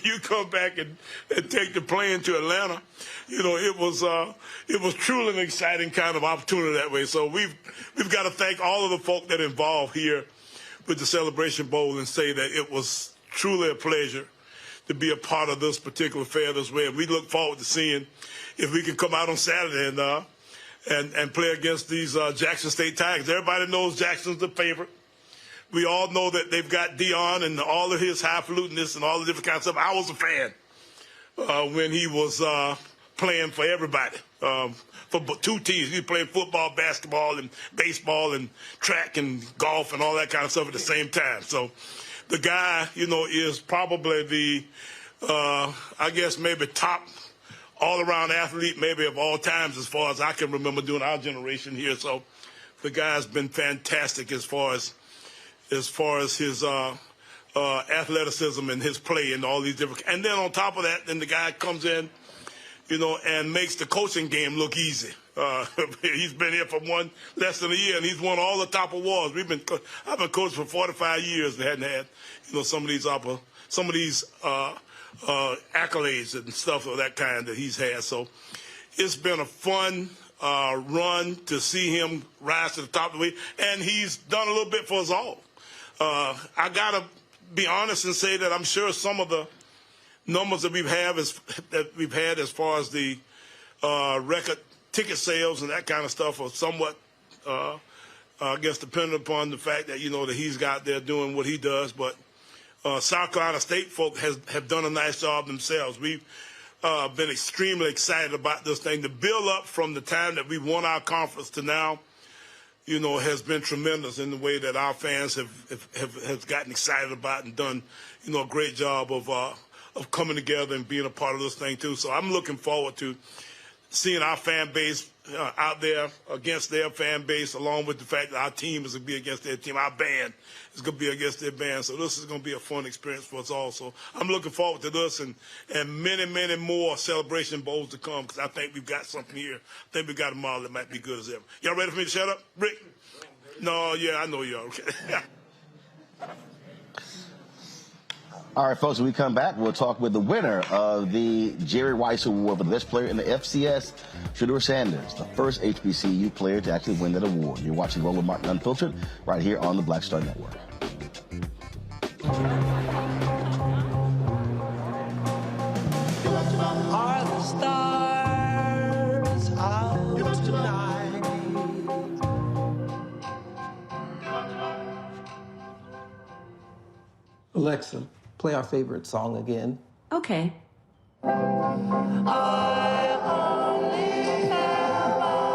you come back and take the plane to Atlanta. It was truly an exciting kind of opportunity that way. So we've got to thank all of the folk that are involved here with the Celebration Bowl and say that it was truly a pleasure to be a part of this particular fair this way. And we look forward to seeing if we can come out on Saturday and play against these Jackson State Tigers. Everybody knows Jackson's the favorite. We all know that they've got Deion and all of his highfalutinous and all the different kinds of stuff. I was a fan when he was playing for everybody, for two teams. He was playing football, basketball, and baseball, and track and golf and all that kind of stuff at the same time. So the guy, is probably the, I guess maybe top all-around athlete maybe of all times as far as I can remember doing our generation here. So the guy's been fantastic as far as his athleticism and his play and all these different. And then on top of that, then the guy comes in, and makes the coaching game look easy. He's been here for less than a year, and he's won all the top awards. I've been coaching for 45 years and hadn't had, some of these accolades and stuff of that kind that he's had. So it's been a fun run to see him rise to the top of the league, and he's done a little bit for us all. I got to be honest and say that I'm sure some of the numbers that we've had as far as the record ticket sales and that kind of stuff are somewhat, I guess, dependent upon the fact that that he's got there doing what he does. But South Carolina State folk have done a nice job themselves. We've been extremely excited about this thing. The build up from the time that we won our conference to now, has been tremendous in the way that our fans have gotten excited about and done, a great job of coming together and being a part of this thing too. So I'm looking forward to seeing our fan base out there against their fan base, along with the fact that our team is going to be against their team. Our band is going to be against their band. So this is going to be a fun experience for us all. So I'm looking forward to this and many, many more Celebration Bowls to come, because I think we've got something here. I think we've got a model that might be good as ever. Y'all ready for me to shut up? Rick? No, yeah, I know you are. Okay. All right, folks, when we come back, we'll talk with the winner of the Jerry Rice Award for the best player in the FCS, Deion Sanders, the first HBCU player to actually win that award. You're watching Roland Martin Unfiltered right here on the Black Star Network. Are the stars out tonight? Alexa, play our favorite song again. Okay. I only have eyes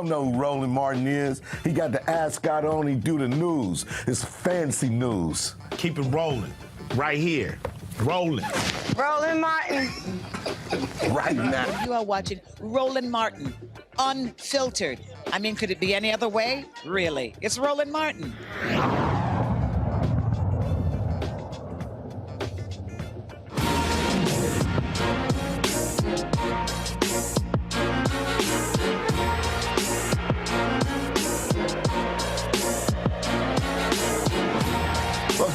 Know who Roland Martin is. He got the ascot on, he do the news. It's fancy news. Keep it rolling. Right here. Rolling. Roland Martin. Right now. You are watching Roland Martin Unfiltered. I mean, could it be any other way? Really? It's Roland Martin.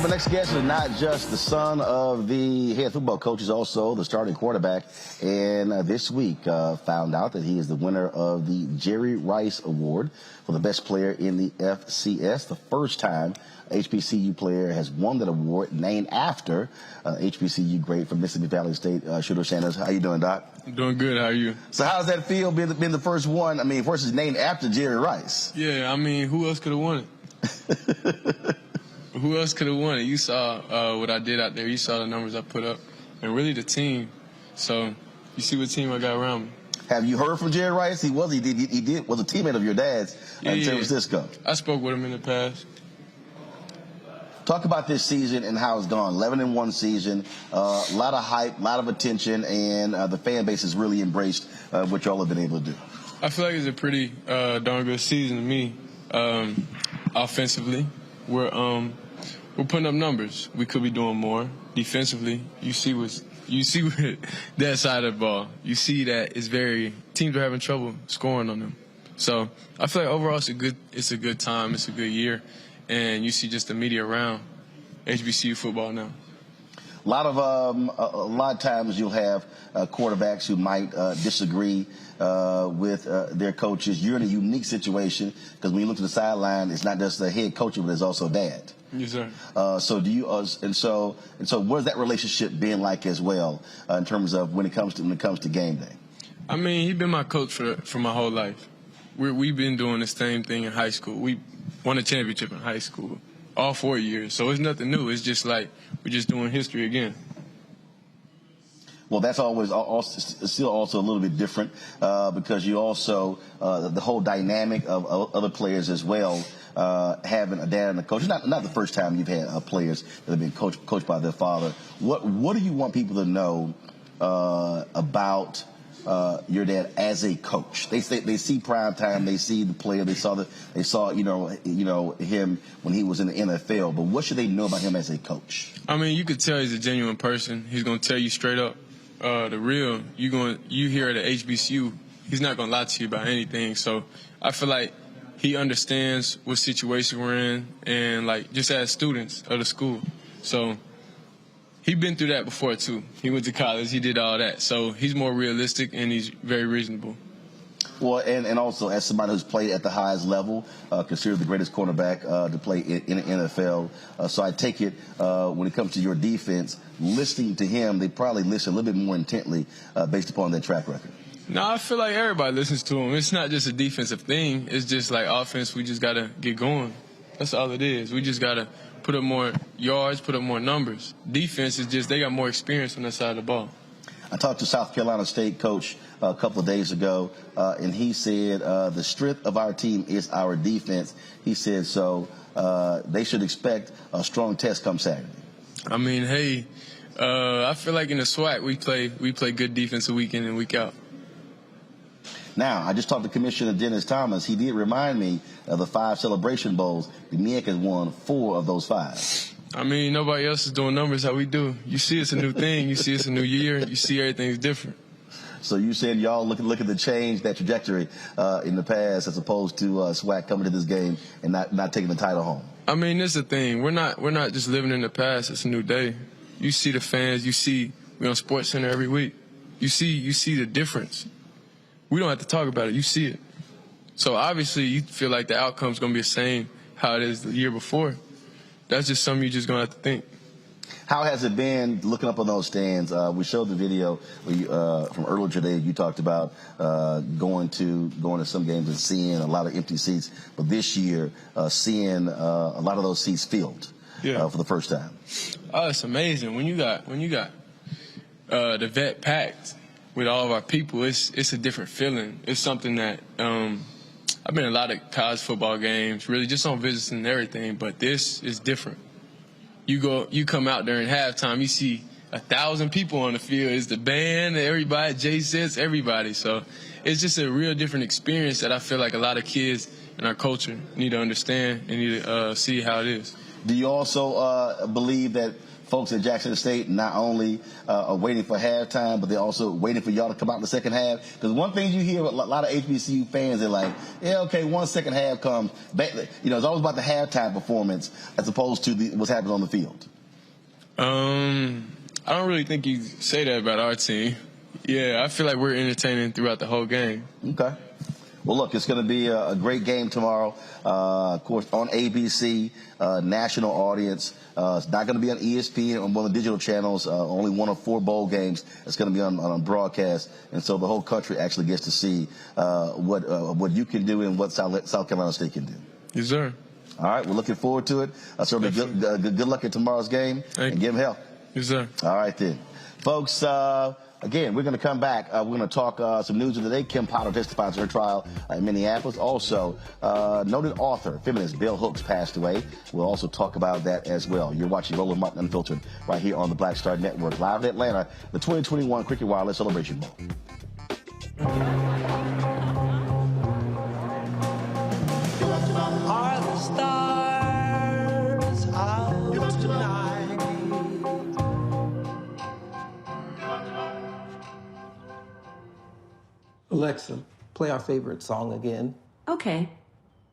My next guest is not just the son of the head football coach, he's also the starting quarterback. And this week found out that he is the winner of the Jerry Rice Award for the best player in the FCS. The first time a HBCU player has won that award, named after HBCU great from Mississippi Valley State, Shedeur Sanders. How you doing, Doc? I'm doing good. How are you? So how does that feel, being the first one? I mean, first is named after Jerry Rice. Yeah, I mean, who else could have won it? Who else could have won it? You saw what I did out there. You saw the numbers I put up, and really the team. So you see what team I got around me. Have you heard from Jerry Rice? He was a teammate of your dad's in San Francisco. I spoke with him in the past. Talk about this season and how it's gone. 11-1 season, a lot of hype, a lot of attention, and the fan base has really embraced what y'all have been able to do. I feel like it's a pretty darn good season to me. Offensively, we're putting up numbers. We could be doing more. Defensively, you see with that side of the ball. You see that teams are having trouble scoring on them. So I feel like overall it's a good time. It's a good year, and you see just the media around HBCU football now. A lot of times you'll have quarterbacks who might disagree with their coaches. You're in a unique situation because when you look to the sideline, it's not just the head coach, but it's also dad. Yes, sir. So do you? And so what has that relationship been like as well in terms of when it comes to game day? I mean, he's been my coach for my whole life. We've been doing the same thing in high school. We won a championship in high school all 4 years. So it's nothing new. It's just like we're just doing history again. Well, that's still also a little bit different because you also the whole dynamic of other players as well having a dad and a coach. It's not the first time you've had players that have been coached by their father. What do you want people to know about your dad as a coach? They see prime time, they see the player, they saw him when he was in the NFL. But what should they know about him as a coach? I mean, you could tell he's a genuine person. He's gonna tell you straight up the real. You here at the HBCU, he's not gonna lie to you about anything. So I feel like he understands what situation we're in, and like just as students of the school. So he's been through that before too. He went to college, he did all that. So he's more realistic and he's very reasonable. Well, and also as somebody who's played at the highest level, considered the greatest cornerback to play in the NFL. So I take it when it comes to your defense, listening to him, they probably listen a little bit more intently based upon their track record. No, I feel like everybody listens to him. It's not just a defensive thing. It's just like offense, we just got to get going. That's all it is. We just got to put up more yards, put up more numbers. Defense is just, they got more experience on that side of the ball. I talked to South Carolina State coach a couple of days ago, and he said the strength of our team is our defense. He said so they should expect a strong test come Saturday. I mean, hey, I feel like in the SWAC we play good defense week in and week out. Now, I just talked to Commissioner Dennis Thomas. He did remind me of the 5 Celebration Bowls. The MEAC has won 4 of those 5. I mean, nobody else is doing numbers how we do. You see it's a new thing. You see it's a new year. You see everything's different. So you said y'all look at the change, that trajectory in the past as opposed to SWAC coming to this game and not taking the title home. I mean, this is the thing. We're not just living in the past. It's a new day. You see the fans. You see we're on SportsCenter every week. You see the difference. We don't have to talk about it. You see it. So obviously you feel like the outcome's going to be the same how it is the year before. That's just something you're just going to have to think. How has it been looking up on those stands? We showed the video from earlier today. You talked about going to some games and seeing a lot of empty seats. But this year, seeing a lot of those seats filled for the first time. Oh, it's amazing. When you got the vet packed with all of our people, it's a different feeling. It's something that I've been in a lot of college football games, really just on visits and everything, but this is different. You come out during halftime, you see 1,000 people on the field. It's the band, everybody, J-Sets, everybody. So it's just a real different experience that I feel like a lot of kids in our culture need to understand and need to see how it is. Do you also believe that folks at Jackson State not only are waiting for halftime, but they're also waiting for y'all to come out in the second half? Because one thing you hear a lot of HBCU fans, they're like, yeah, okay, once second half comes, it's always about the halftime performance as opposed to what's happening on the field. I don't really think you say that about our team. Yeah, I feel like we're entertaining throughout the whole game. Okay. Well, look, it's going to be a great game tomorrow. Of course, on ABC, national audience. It's not going to be on ESPN on one of the digital channels. Only one of 4 bowl games. It's going to be on broadcast, and so the whole country actually gets to see what you can do and what South Carolina State can do. Yes, sir. All right, we're looking forward to it. Certainly, good luck at tomorrow's game, and give them hell. Yes, sir. All right, then, folks. Again, we're going to come back. We're going to talk some news of the day. Kim Potter testifies in her trial in Minneapolis. Also, noted author, feminist Bell Hooks passed away. We'll also talk about that as well. You're watching Roland Martin Unfiltered right here on the Black Star Network, live in Atlanta, the 2021 Cricket Wireless Celebration Bowl. Are the stars out tonight? Alexa, play our favorite song again. Okay.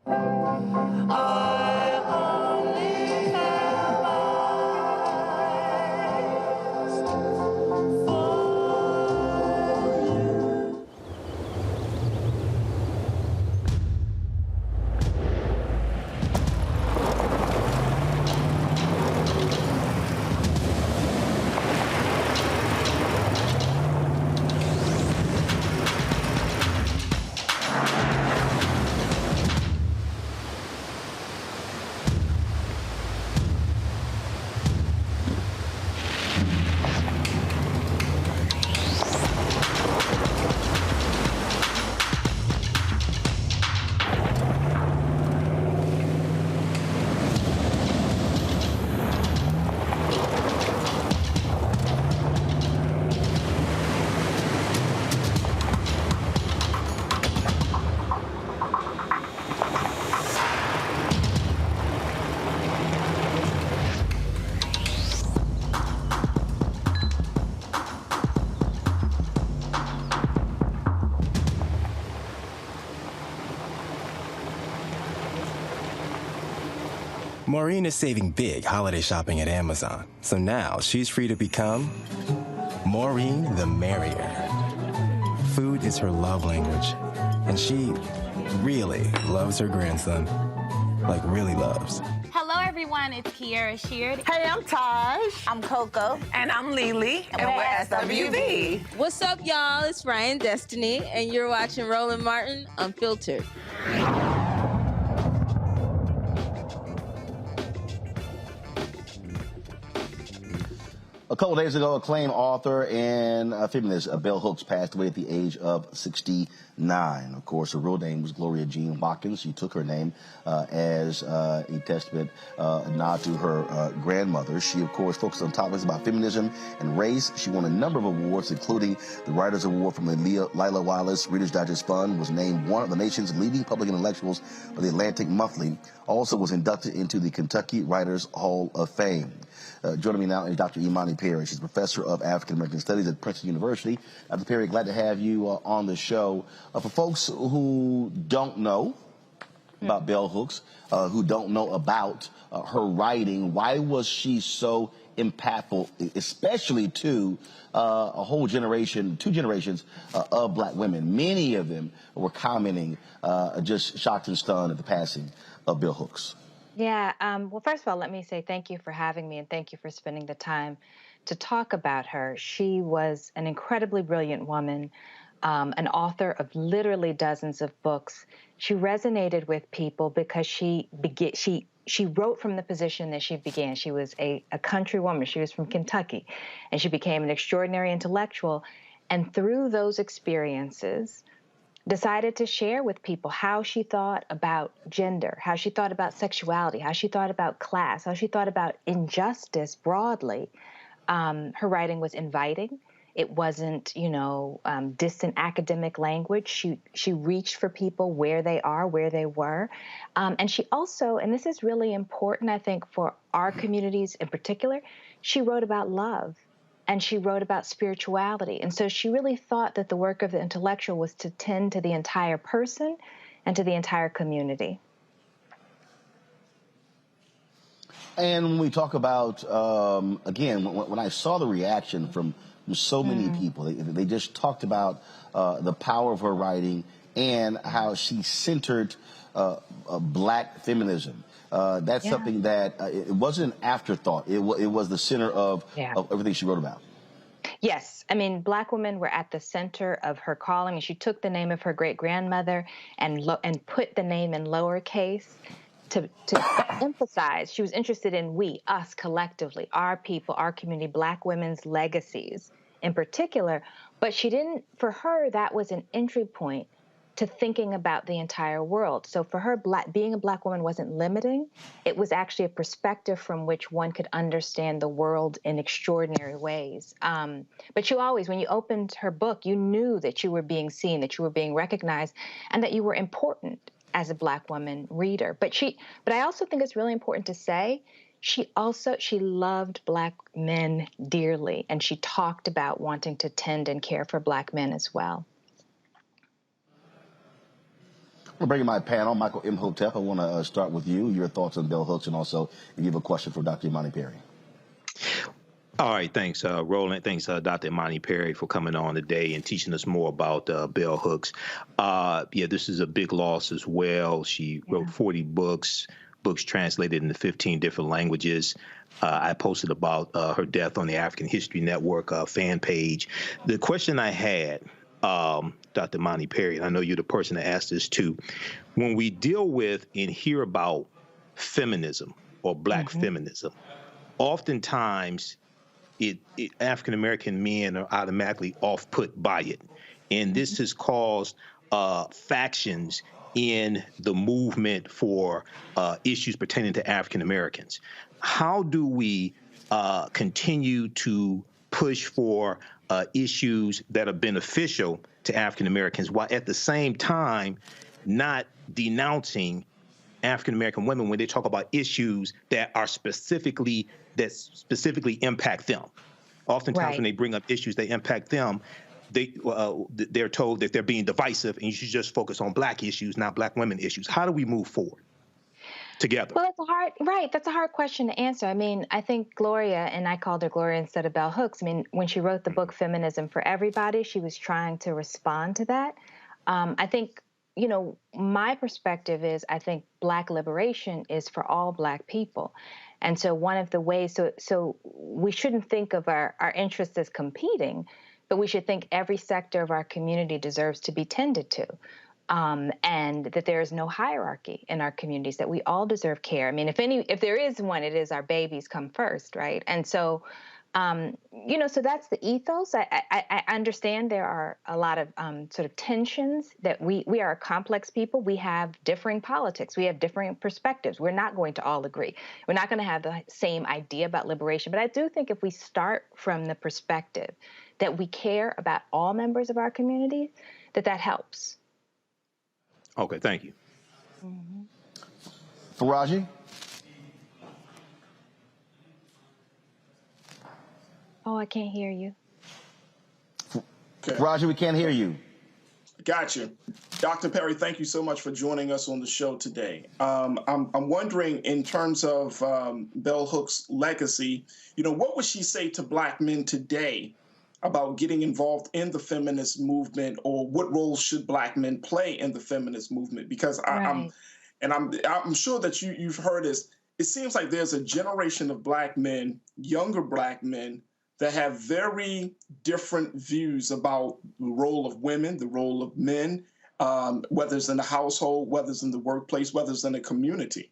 I only have eyes for you. Maureen is saving big holiday shopping at Amazon, so now she's free to become Maureen the Merrier. Food is her love language, and she really loves her grandson. Like, really loves. Hello, everyone. It's Kiara Sheard. Hey, I'm Taj. I'm Coco. And I'm Lily. And we're SWV. What's up, y'all? It's Ryan Destiny, and you're watching Roland Martin Unfiltered. A couple days ago, acclaimed author and feminist Bell Hooks passed away at the age of 69. Of course, her real name was Gloria Jean Watkins. She took her name as a testament, nod to her grandmother. She, of course, focused on topics about feminism and race. She won a number of awards, including the Writers Award from the Lila Wallace Reader's Digest Fund, was named one of the nation's leading public intellectuals for the Atlantic Monthly, also was inducted into the Kentucky Writers Hall of Fame. Joining me now is Dr. Imani Perry. She's professor of African American Studies at Princeton University. Dr. Perry, glad to have you on the show. For folks who don't know about Bell Hooks, who don't know about her writing, why was she so impactful, especially to a whole generation, 2 generations of black women? Many of them were commenting, just shocked and stunned at the passing of Bell Hooks. Yeah, well, first of all, let me say thank you for having me and thank you for spending the time to talk about her. She was an incredibly brilliant woman, an author of literally dozens of books. She resonated with people because she wrote from the position that she began. She was a country woman. She was from Kentucky, and she became an extraordinary intellectual. And through those experiences, decided to share with people how she thought about gender, how she thought about sexuality, how she thought about class, how she thought about injustice broadly. Her writing was inviting. It wasn't, distant academic language. She reached for people where they are, where they were. And she also, and this is really important, I think, for our communities in particular, she wrote about love. And she wrote about spirituality. And so she really thought that the work of the intellectual was to tend to the entire person and to the entire community. And when we talk about, again, when I saw the reaction from so many people, they just talked about the power of her writing and how she centered black feminism. That's something that it wasn't an afterthought. It was the center of everything she wrote about. Yes. I mean, black women were at the center of her calling. And she took the name of her great-grandmother and put the name in lowercase to emphasize. She was interested in we, us collectively, our people, our community, black women's legacies in particular. But she didn't, for her, that was an entry point to thinking about the entire world. So for her, being a black woman wasn't limiting. It was actually a perspective from which one could understand the world in extraordinary ways. But you always, when you opened her book, you knew that you were being seen, that you were being recognized, and that you were important as a black woman reader. But I also think it's really important to say, she loved black men dearly, and she talked about wanting to tend and care for black men as well. I'm bringing my panel, Michael M. Hotep. I want to start with you, your thoughts on Bell Hooks, and also if you have a question for Dr. Imani Perry. All right, thanks, Roland. Thanks, Dr. Imani Perry, for coming on today and teaching us more about Bell Hooks. This is a big loss as well. She wrote 40 books translated into 15 different languages. I posted about her death on the African History Network fan page. The question I had, Dr. Imani Perry, and I know you're the person that asked this too, when we deal with and hear about feminism or black feminism, oftentimes African American men are automatically off-put by it. And this has caused factions in the movement for issues pertaining to African Americans. How do we continue to push for issues that are beneficial to African Americans while at the same time not denouncing African American women when they talk about issues that are specifically impact them? Oftentimes when they bring up issues that impact them, they're told that they're being divisive and you should just focus on black issues, not black women issues. How do we move forward? together? Well, that's a hard question to answer. I mean, I think Gloria, and I called her Gloria instead of Bell Hooks. I mean, when she wrote the book Feminism for Everybody, she was trying to respond to that. I think, my perspective is I think Black liberation is for all Black people. And so one of the ways, so we shouldn't think of our interests as competing, but we should think every sector of our community deserves to be tended to. And that there is no hierarchy in our communities, that we all deserve care. I mean, if there is one, it is our babies come first, right? And so, so that's the ethos. I understand there are a lot of sort of tensions, that we are a complex people. We have differing politics. We have differing perspectives. We're not going to all agree. We're not going to have the same idea about liberation. But I do think if we start from the perspective that we care about all members of our community, that helps. Okay, thank you. Faraji? Oh, I can't hear you. Faraji, we can't hear you. Gotcha. Dr. Perry, thank you so much for joining us on the show today. I'm wondering, in terms of Bell Hooks' legacy, what would she say to Black men today about getting involved in the feminist movement, or what role should Black men play in the feminist movement? Because I'm sure that you've heard this. It seems like there's a generation of Black men, younger Black men, that have very different views about the role of women, the role of men, whether it's in the household, whether it's in the workplace, whether it's in the community.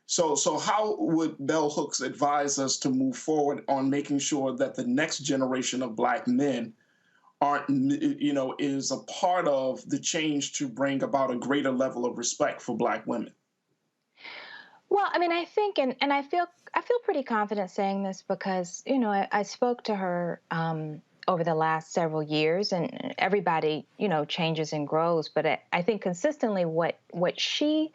So how would Bell Hooks advise us to move forward on making sure that the next generation of Black men is a part of the change to bring about a greater level of respect for Black women? Well, I mean, I think, and I feel pretty confident saying this because, I spoke to her over the last several years, and everybody, changes and grows. But I think consistently what she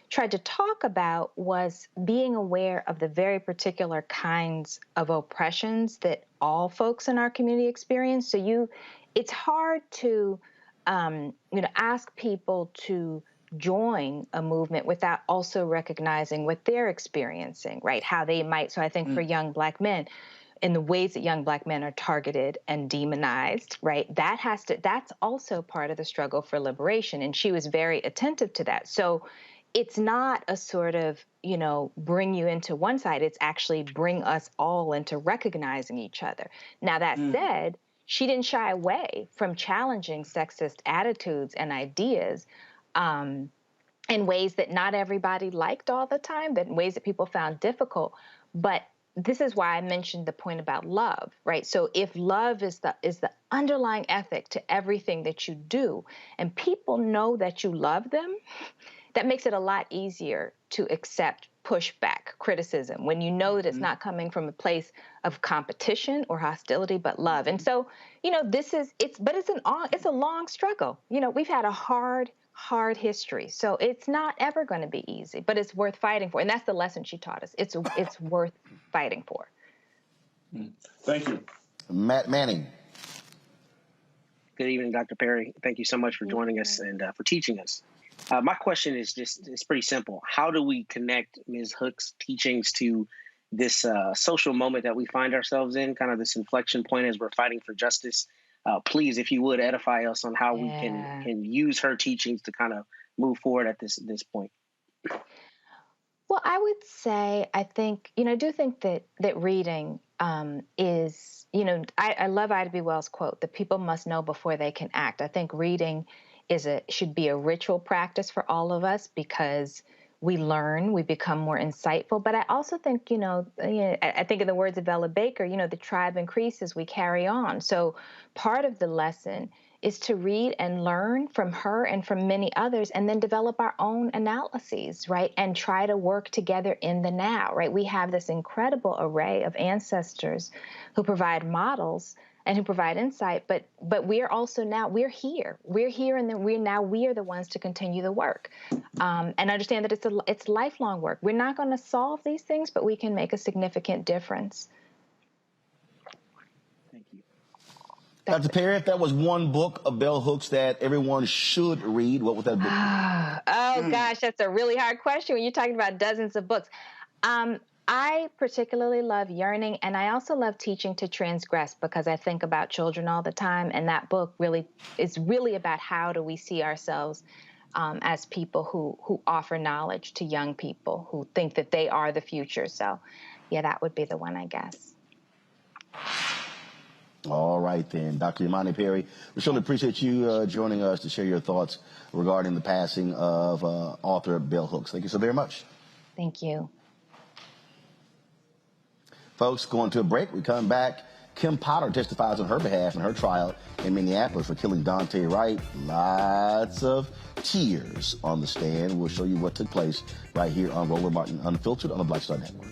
tried to talk about was being aware of the very particular kinds of oppressions that all folks in our community experience. So it's hard to, ask people to join a movement without also recognizing what they're experiencing, right? How they might. So I think for young Black men, in the ways that young Black men are targeted and demonized, right? That's also part of the struggle for liberation. And she was very attentive to that. So it's not a sort of, bring you into one side. It's actually bring us all into recognizing each other. Now, that said, she didn't shy away from challenging sexist attitudes and ideas in ways that not everybody liked all the time, but in ways that people found difficult. But this is why I mentioned the point about love, right? So if love is the underlying ethic to everything that you do, and people know that you love them, that makes it a lot easier to accept pushback, criticism, when you know that it's not coming from a place of competition or hostility, but love. And so, it's a long struggle. We've had a hard history. So it's not ever going to be easy, but it's worth fighting for. And that's the lesson she taught us. It's worth fighting for. Thank you. Matt Manning. Good evening, Dr. Perry. Thank you so much for joining us and for teaching us. My question is it's pretty simple. How do we connect Ms. Hooks' teachings to this social moment that we find ourselves in, kind of this inflection point as we're fighting for justice? Please, if you would, edify us on how we can use her teachings to kind of move forward at this point. Well, I would say, I think, I do think that reading is, I love Ida B. Wells' quote, that people must know before they can act. I think reading should be a ritual practice for all of us because we learn, we become more insightful. But I also think, I think in the words of Ella Baker, the tribe increases, we carry on. So part of the lesson is to read and learn from her and from many others, and then develop our own analyses, right? And try to work together in the now, right? We have this incredible array of ancestors who provide models and who provide insight, but we're also now, we're here, and then we are the ones to continue the work, and understand that it's lifelong work. We're not going to solve these things, but we can make a significant difference. Thank you. Dr. Perry, if that was one book of bell hooks that everyone should read, what would that book be? Oh, gosh, that's a really hard question when you're talking about dozens of books. I particularly love Yearning, and I also love Teaching to Transgress because I think about children all the time, and that book really is really about how do we see ourselves as people who offer knowledge to young people who think that they are the future. So, yeah, that would be the one, I guess. All right, then. Dr. Imani Perry, we surely appreciate you joining us to share your thoughts regarding the passing of author Bell Hooks. Thank you so very much. Thank you. Folks, going to a break. We come back. Kim Potter testifies on her behalf in her trial in Minneapolis for killing Daunte Wright. Lots of tears on the stand. We'll show you what took place right here on Roland Martin Unfiltered on the Black Star Network.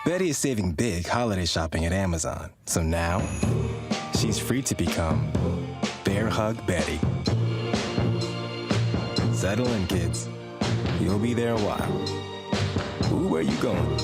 Betty is saving big holiday shopping at Amazon. So now, she's free to become Bear Hug Betty. Settle in, kids. You'll be there a while. Ooh, where you going?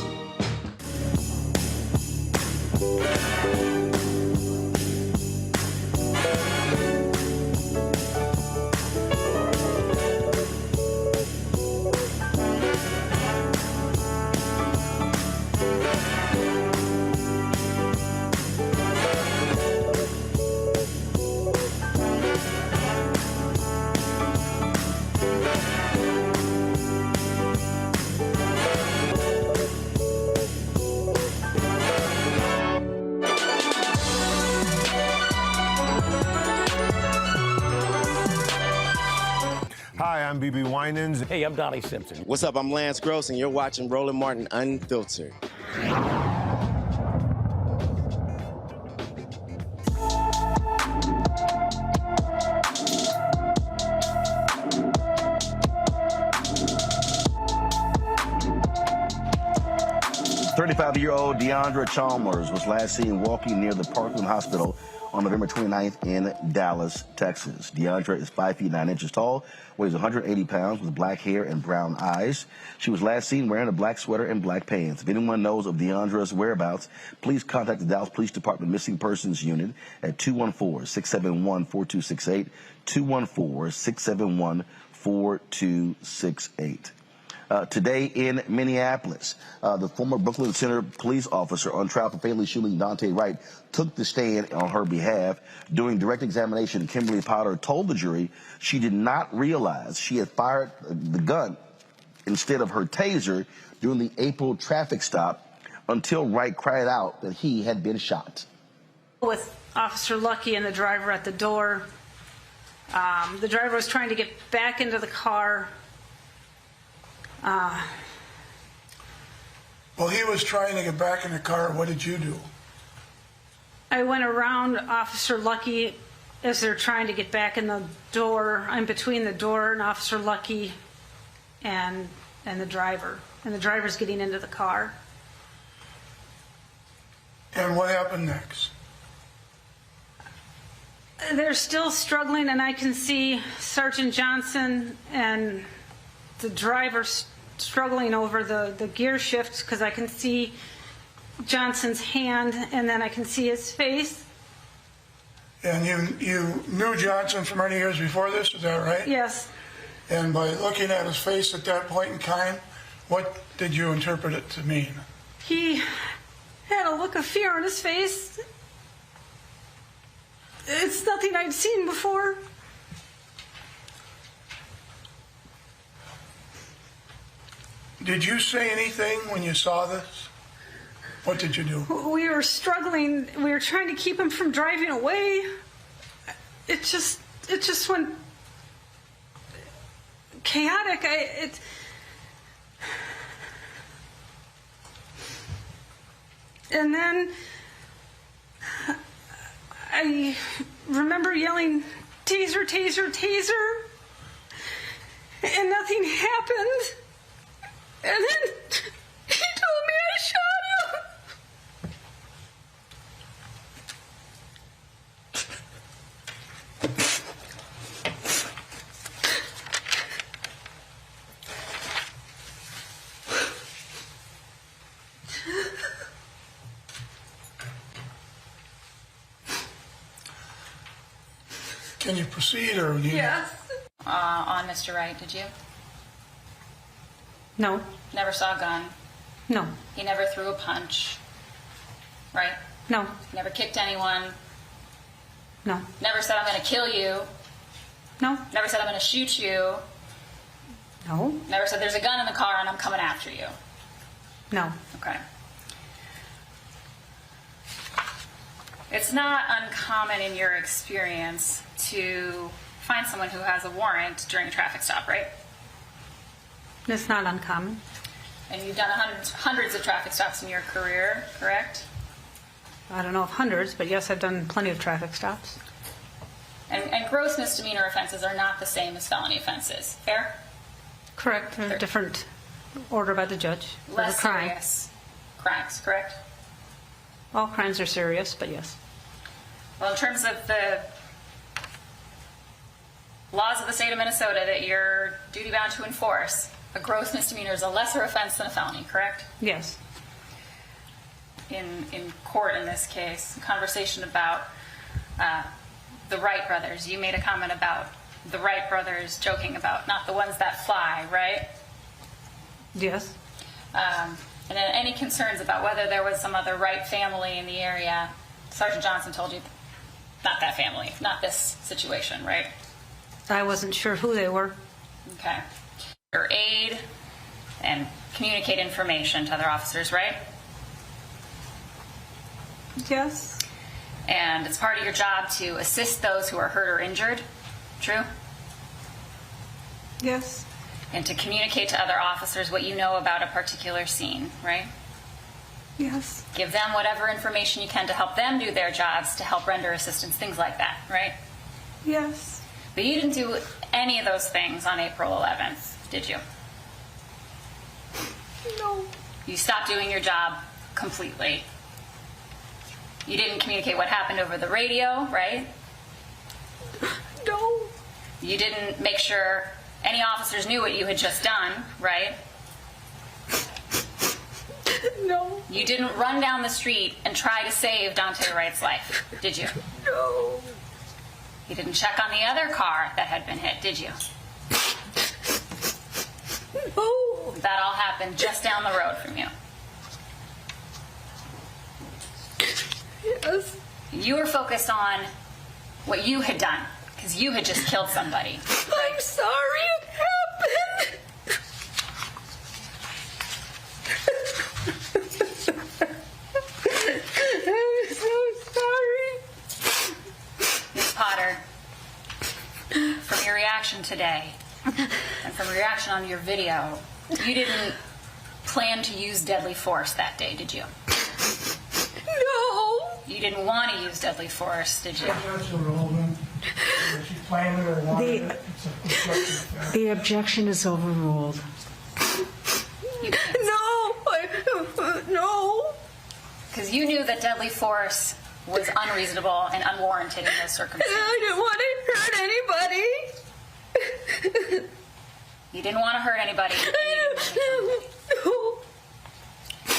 Hi, I'm BB Winans. Hey, I'm Donnie Simpson. What's up? I'm Lance Gross, and you're watching Roland Martin Unfiltered. Thirty-five-year-old Deandra Chalmers was last seen walking near the Parkland Hospital on November 29th in Dallas, Texas. Deandra is 5 feet 9 inches tall, weighs 180 pounds, with black hair and brown eyes. She was last seen wearing a black sweater and black pants. If anyone knows of Deandra's whereabouts, please contact the Dallas Police Department Missing Persons Unit at 214-671-4268, 214-671-4268. Today in Minneapolis, the former Brooklyn Center police officer on trial for fatally shooting Daunte Wright took the stand on her behalf. During direct examination, Kimberly Potter told the jury she did not realize she had fired the gun instead of her taser during the April traffic stop until Wright cried out that he had been shot. With Officer Lucky and the driver at the door, the driver was trying to get back into the car. Well, he was trying to get back in the car. What did you do? I went around Officer Lucky as they're trying to get back in the door. I'm between the door and Officer Lucky and the driver. And the driver's getting into the car. And what happened next? They're still struggling, and I can see Sergeant Johnson and the driver struggling over the gear shift because I can see Johnson's hand and then I can see his face. And you knew Johnson for many years before this, is that right? Yes. And by looking at his face at that point in time, what did you interpret it to mean? He had a look of fear on his face. It's nothing I'd seen before. Did you say anything when you saw this? What did you do? We were struggling. We were trying to keep him from driving away. It just went chaotic. And then I remember yelling, "Taser, taser, taser," and nothing happened. And then he told me I shot him. Can you proceed, or you? Yes. On Mr. Wright, did you? No. Never saw a gun. No. He never threw a punch. Right? No. Never kicked anyone. No. Never said, I'm going to kill you. No. Never said, I'm going to shoot you. No. Never said, there's a gun in the car and I'm coming after you. No. Okay. It's not uncommon in your experience to find someone who has a warrant during a traffic stop, right? It's not uncommon. And you've done hundreds of traffic stops in your career, correct? I don't know if hundreds, but yes, I've done plenty of traffic stops. And gross misdemeanor offenses are not the same as felony offenses. Fair? Correct. They're different order by the judge. Less For the crime. serious crimes, correct? All crimes are serious, but yes. Well, in terms of the laws of the state of Minnesota that you're duty-bound to enforce, a gross misdemeanor is a lesser offense than a felony, correct? Yes. In court in this case, a conversation about the Wright brothers. You made a comment about the Wright brothers joking about not the ones that fly, right? Yes. And then any concerns about whether there was some other Wright family in the area? Sergeant Johnson told you not that family, not this situation, right? I wasn't sure who they were. Okay. Your aid and communicate information to other officers, right? Yes. And it's part of your job to assist those who are hurt or injured, true? Yes. And to communicate to other officers what you know about a particular scene, right? Yes. Give them whatever information you can to help them do their jobs, to help render assistance, things like that, right? Yes. But you didn't do any of those things on April 11th, did you? No. You stopped doing your job completely. You didn't communicate what happened over the radio, right? No. You didn't make sure any officers knew what you had just done, right? No. You didn't run down the street and try to save Daunte Wright's life, did you? No. You didn't check on the other car that had been hit, did you? No. That all happened just down the road from you. Yes. You were focused on what you had done, because you had just killed somebody. Right? I'm sorry it happened. I'm so sorry. Ms. Potter, from your reaction today, and from your reaction on your video, you didn't plan to use deadly force that day, did you? No. You didn't want to use deadly force, did you? That's irrelevant. If she planned it or wanted it, it's a constructive offense. The objection is overruled. No. Because you knew that deadly force was unreasonable and unwarranted in those circumstances. I didn't want to hurt anybody. You didn't want to hurt anybody. No.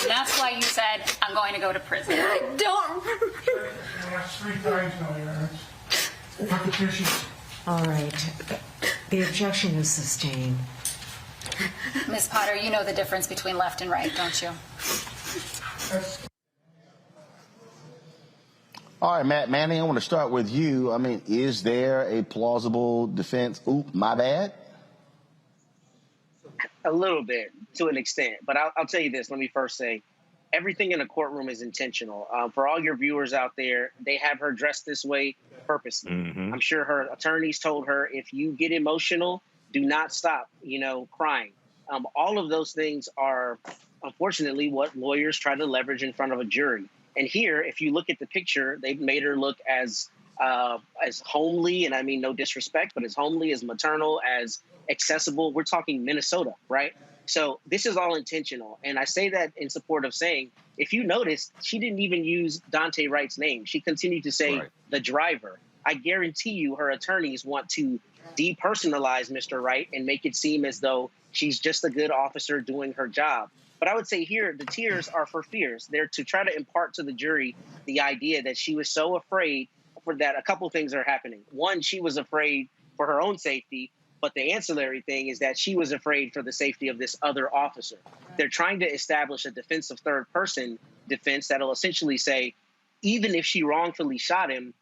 And that's why you said, I'm going to go to prison. I don't. That's 3 times now, Your Honor. Repetition. All right. The objection is sustained. Ms. Potter, you know the difference between left and right, don't you? All right, Matt Manning, I want to start with you. I mean, is there a plausible defense? Oop, my bad. A little bit, to an extent. But I'll tell you this. Let me first say, everything in a courtroom is intentional. For all your viewers out there, they have her dressed this way purposely. I'm sure her attorneys told her, if you get emotional, do not stop, crying. All of those things are, unfortunately, what lawyers try to leverage in front of a jury. And here, if you look at the picture, they've made her look as homely, and I mean no disrespect, but as homely, as maternal, as accessible. We're talking Minnesota, right? So this is all intentional. And I say that in support of saying, if you notice, she didn't even use Daunte Wright's name. She continued to say the driver. I guarantee you her attorneys want to depersonalize Mr. Wright and make it seem as though she's just a good officer doing her job. But I would say here, the tears are for fears. They're to try to impart to the jury the idea that she was so afraid for that, a couple things are happening. One, she was afraid for her own safety, but the ancillary thing is that she was afraid for the safety of this other officer. They're trying to establish a defense of third person defense that'll essentially say, even if she wrongfully shot him,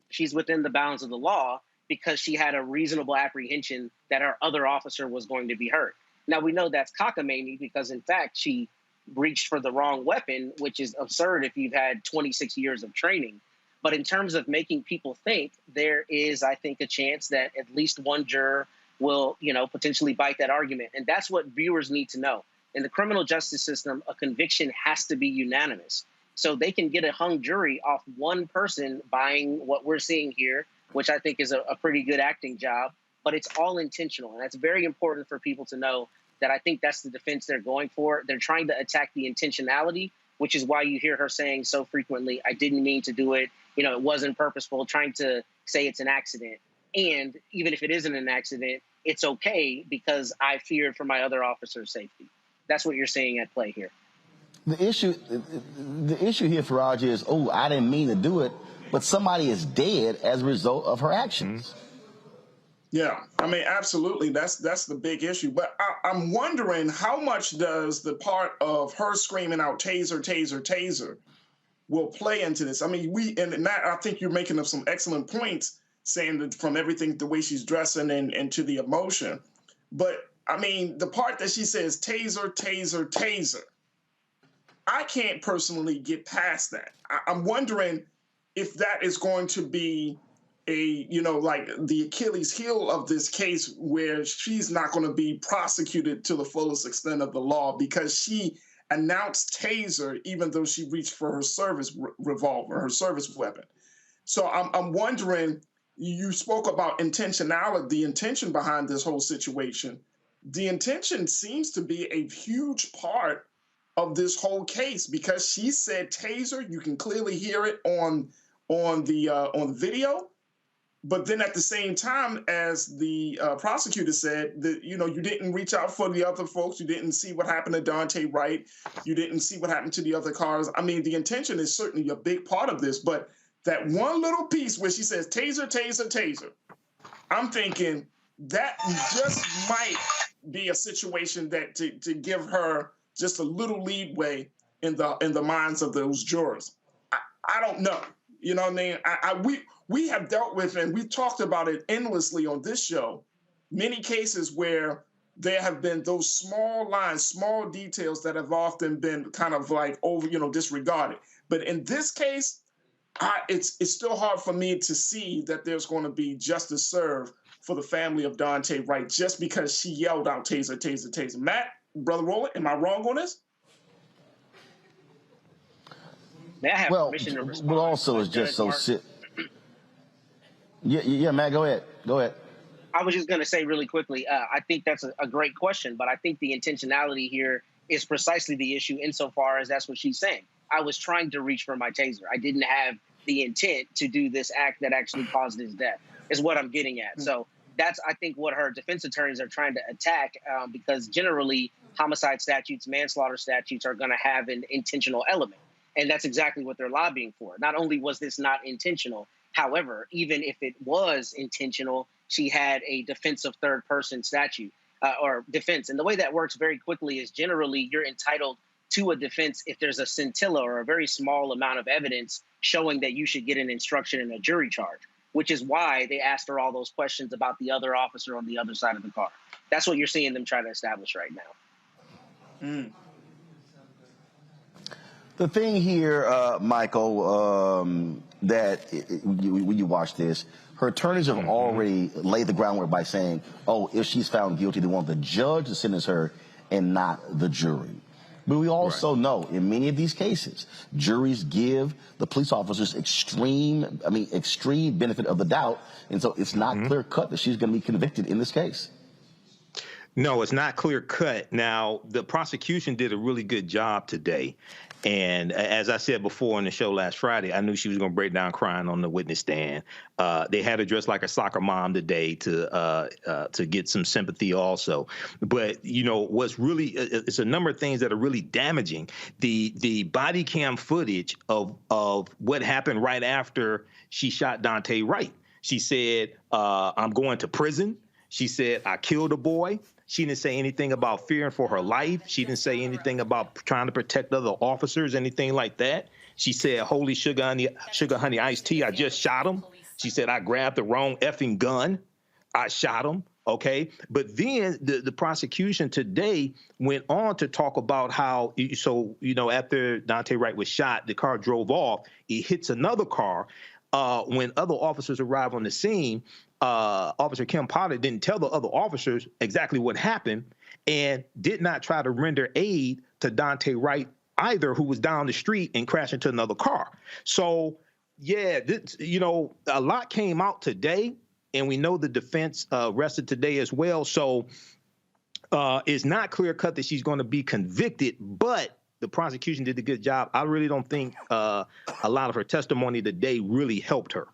she's within the bounds of the law because she had a reasonable apprehension that her other officer was going to be hurt. Now, we know that's cockamamie because, in fact, she reached for the wrong weapon, which is absurd if you've had 26 years of training. But in terms of making people think, there is, I think, a chance that at least one juror will, potentially bite that argument. And that's what viewers need to know. In the criminal justice system, a conviction has to be unanimous. So they can get a hung jury off one person buying what we're seeing here, which I think is a pretty good acting job, but it's all intentional. And that's very important for people to know that I think that's the defense they're going for. They're trying to attack the intentionality, which is why you hear her saying so frequently, I didn't mean to do it. It wasn't purposeful, trying to say it's an accident. And even if it isn't an accident, it's okay because I feared for my other officer's safety. That's what you're seeing at play here. The issue here, Faraj, is, I didn't mean to do it, but somebody is dead as a result of her actions. Yeah, I mean, absolutely. That's the big issue. But I'm wondering how much does the part of her screaming out taser, taser, taser will play into this? I mean, and Matt, I think you're making up some excellent points, saying that from everything, the way she's dressing and to the emotion. But I mean, the part that she says taser, taser, taser, I can't personally get past that. I'm wondering if that is going to be like the Achilles heel of this case, where she's not going to be prosecuted to the fullest extent of the law because she announced taser, even though she reached for her service revolver, her service weapon. So I'm wondering, you spoke about intentionality, the intention behind this whole situation. The intention seems to be a huge part of this whole case because she said taser. You can clearly hear it on the video. But then at the same time, as the prosecutor said, that you didn't reach out for the other folks. You didn't see what happened to Daunte Wright. You didn't see what happened to the other cars. I mean, the intention is certainly a big part of this. But that one little piece where she says taser, taser, taser, I'm thinking that just might be a situation that to give her just a little leeway in the minds of those jurors. I don't know. You know what I mean? We have dealt with, and we've talked about it endlessly on this show, many cases where there have been those small lines, small details that have often been kind of like disregarded. But in this case, it's still hard for me to see that there's going to be justice served for the family of Daunte Wright just because she yelled out taser, taser, taser. Matt, Brother Roland, am I wrong on this? May I have permission to respond? Well, also is just so sick. Yeah, Matt, go ahead. I was just going to say really quickly, I think that's a great question, but I think the intentionality here is precisely the issue insofar as that's what she's saying. I was trying to reach for my taser. I didn't have the intent to do this act that actually caused his death, is what I'm getting at. So that's, I think, what her defense attorneys are trying to attack, because generally homicide statutes, manslaughter statutes are going to have an intentional element. And that's exactly what they're lobbying for. Not only was this not intentional, however, even if it was intentional, she had a defense of third person statute or defense. And the way that works very quickly is generally you're entitled to a defense if there's a scintilla or a very small amount of evidence showing that you should get an instruction in a jury charge, which is why they asked her all those questions about the other officer on the other side of the car. That's what you're seeing them try to establish right now. The thing here, Michael, that when you watch this, her attorneys have already laid the groundwork by saying, if she's found guilty, they want the judge to sentence her and not the jury. But we also know in many of these cases, juries give the police officers extreme benefit of the doubt. And so it's not clear cut that she's going to be convicted in this case. No, it's not clear cut. Now, the prosecution did a really good job today And as I said before on the show last Friday, I knew she was going to break down crying on the witness stand. They had her dressed like a soccer mom today to get some sympathy also. But, you know, what's really, it's a number of things that are really damaging. The body cam footage of what happened right after she shot Daunte Wright. She said, I'm going to prison. She said, I killed a boy. She didn't say anything about fearing for her life. She didn't say anything about trying to protect other officers, anything like that. She said, holy sugar honey iced tea, I just shot him. She said, I grabbed the wrong effing gun. I shot him. Okay. But then the prosecution today went on to talk about how, so, you know, after Daunte Wright was shot, the car drove off. It hits another car. When other officers arrived on the scene, Officer Kim Potter didn't tell the other officers exactly what happened and did not try to render aid to Daunte Wright either, who was down the street and crashed into another car. So, yeah, you know, a lot came out today, and we know the defense rested today as well. So it's not clear cut that she's going to be convicted, but the prosecution did a good job. I really don't think a lot of her testimony today really helped her.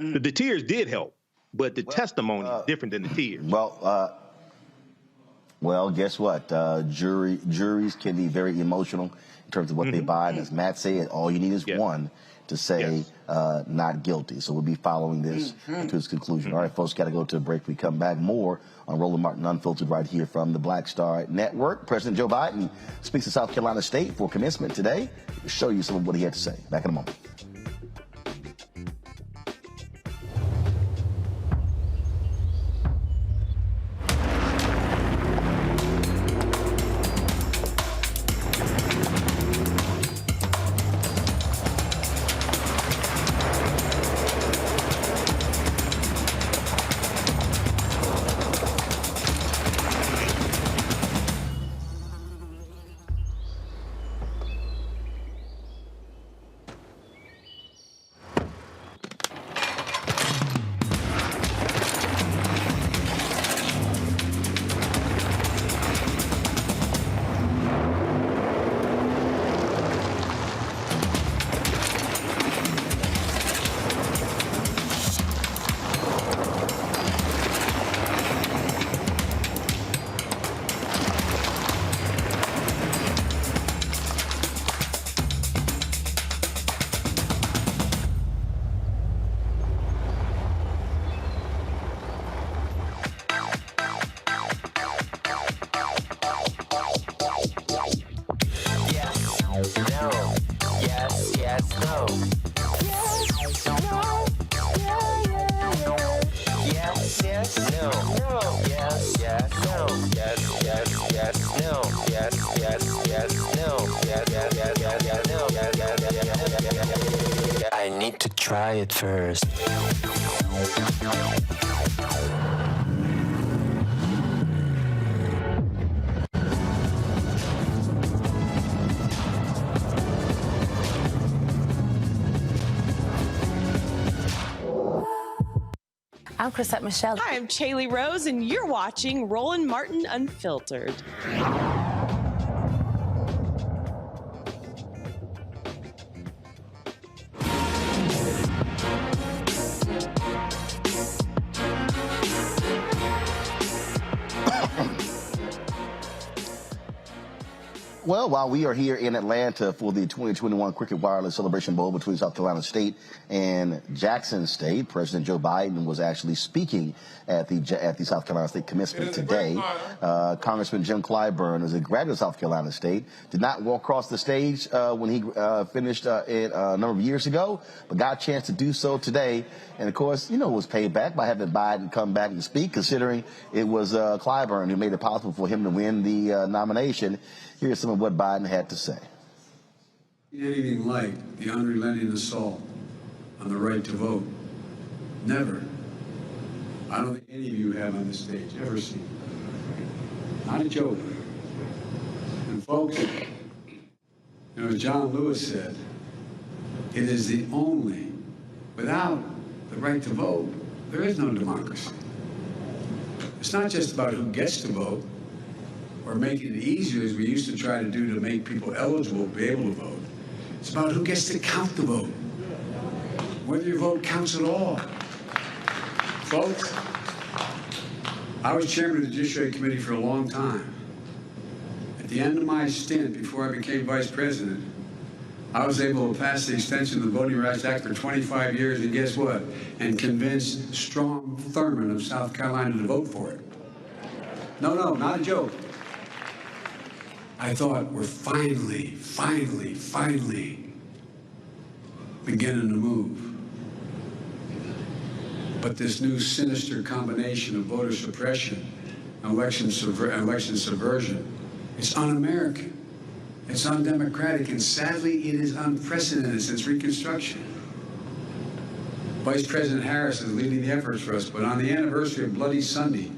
The tears did help, but the testimony is different than the tears. Well, guess what? Juries can be very emotional in terms of what they buy. And as Matt said, all you need is one to say not guilty. So we'll be following this to its conclusion. All right, folks, got to go to a break. We come back more on Roland Martin Unfiltered right here from the Black Star Network. President Joe Biden speaks to South Carolina State for commencement today. We'll show you some of what he had to say. Back in a moment. I need to try it first. I'm Chrisette Michelle. Hi, I'm Chaley Rose, and you're watching Roland Martin Unfiltered. Well, while we are here in Atlanta for the 2021 Cricket Wireless Celebration Bowl between South Carolina State and Jackson State, President Joe Biden was actually speaking at the South Carolina State commencement today. Congressman Jim Clyburn, who's a graduate of South Carolina State, did not walk across the stage when he finished it a number of years ago, but got a chance to do so today. And, of course, you know, was paid back by having Biden come back and speak, considering it was Clyburn who made it possible for him to win the nomination. Here's some of what Biden had to say. Anything like the unrelenting assault on the right to vote. Never. I don't think any of you have on this stage ever seen. Not a joke. And folks, you know, as John Lewis said, it is the only, without the right to vote, there is no democracy. It's not just about who gets to vote or making it easier as we used to try to do to make people eligible to be able to vote. It's about who gets to count the vote, whether your vote counts at all. Folks, I was chairman of the Judiciary Committee for a long time. At the end of my stint, before I became vice president, I was able to pass the extension of the Voting Rights Act for 25 years, and guess what? And convince Strom Thurmond of South Carolina to vote for it. No, not a joke. I thought we're finally beginning to move. But this new sinister combination of voter suppression and election subversion, it's un-American. It's undemocratic, and sadly, it is unprecedented since Reconstruction. Vice President Harris is leading the efforts for us, but on the anniversary of Bloody Sunday,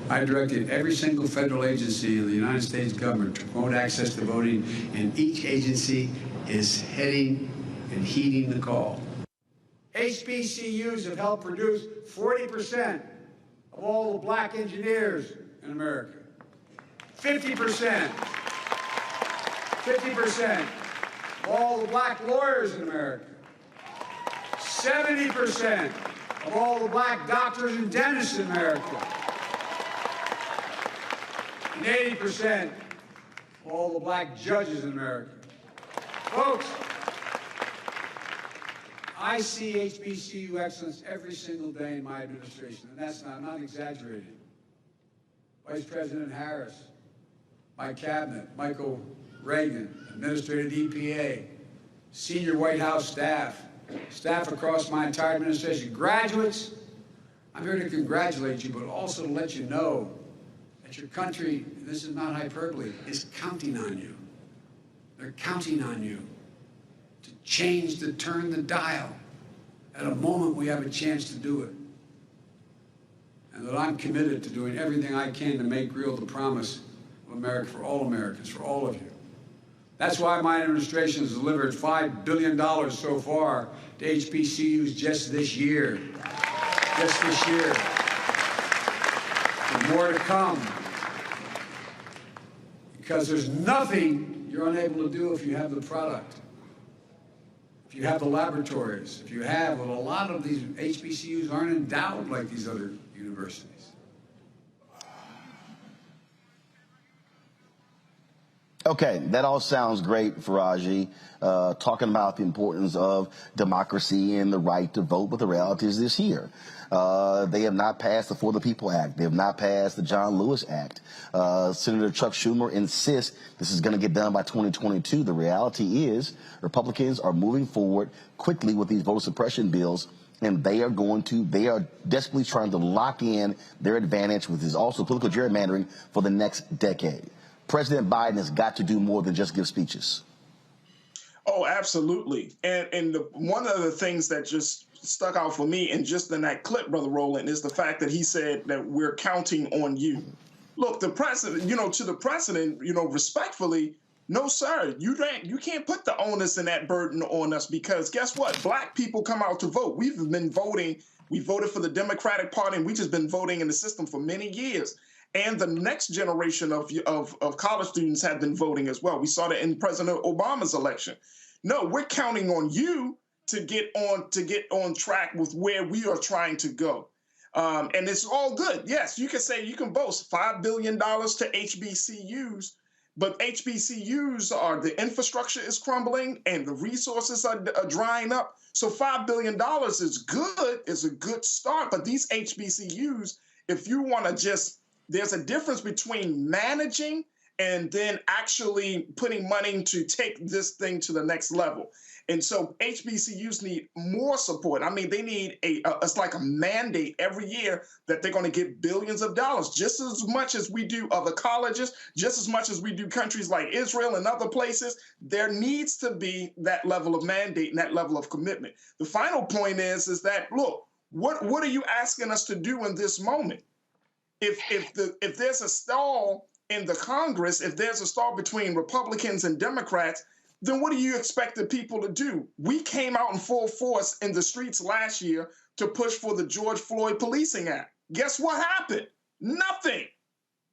I directed every single federal agency in the United States government to promote access to voting, and each agency is heading and heeding the call. HBCUs have helped produce 40% of all the black engineers in America. 50% of all the black lawyers in America. 70% of all the black doctors and dentists in America. And 80% of all the black judges in America. Folks, I see HBCU excellence every single day in my administration, and I'm not exaggerating. Vice President Harris, my cabinet, Michael Reagan, Administrator of the EPA, senior White House staff across my entire administration, graduates, I'm here to congratulate you, but also to let you know that your country, this is not hyperbole, is counting on you. They're counting on you to turn the dial at a moment we have a chance to do it. And that I'm committed to doing everything I can to make real the promise of America for all Americans, for all of you. That's why my administration has delivered $5 billion so far to HBCUs just this year. Just this year. And more to come. Because there's nothing you're unable to do if you have the product. If you have the laboratories, if you have, well, a lot of these HBCUs aren't endowed like these other universities. Okay, that all sounds great, Faraji, talking about the importance of democracy and the right to vote, but the reality is this here. They have not passed the For the People Act. They have not passed the John Lewis Act. Senator Chuck Schumer insists this is going to get done by 2022. The reality is Republicans are moving forward quickly with these voter suppression bills, and they are desperately trying to lock in their advantage with this also political gerrymandering for the next decade. President Biden has got to do more than just give speeches. Oh, absolutely. And one of the things that just stuck out for me, and just in that clip, Brother Roland, is the fact that he said that we're counting on you. Look, the president, to the president, respectfully, no, sir, you can't put the onus and that burden on us, because guess what? Black people come out to vote. We've been voting. We voted for the Democratic Party, and we've just been voting in the system for many years. And the next generation of college students have been voting as well. We saw that in President Obama's election. No, we're counting on you to get on track with where we are trying to go. And it's all good. Yes, you can boast $5 billion to HBCUs, but HBCUs the infrastructure is crumbling and the resources are drying up. So $5 billion is good, is a good start. But these HBCUs, if you want to there's a difference between managing and then actually putting money to take this thing to the next level. And so HBCUs need more support. I mean, they need it's like a mandate every year that they're going to get billions of dollars, just as much as we do other colleges, just as much as we do countries like Israel and other places. There needs to be that level of mandate and that level of commitment. The final point is that, look, what are you asking us to do in this moment? If there's a stall in the Congress, if there's a stall between Republicans and Democrats, then what do you expect the people to do? We came out in full force in the streets last year to push for the George Floyd Policing Act. Guess what happened? Nothing.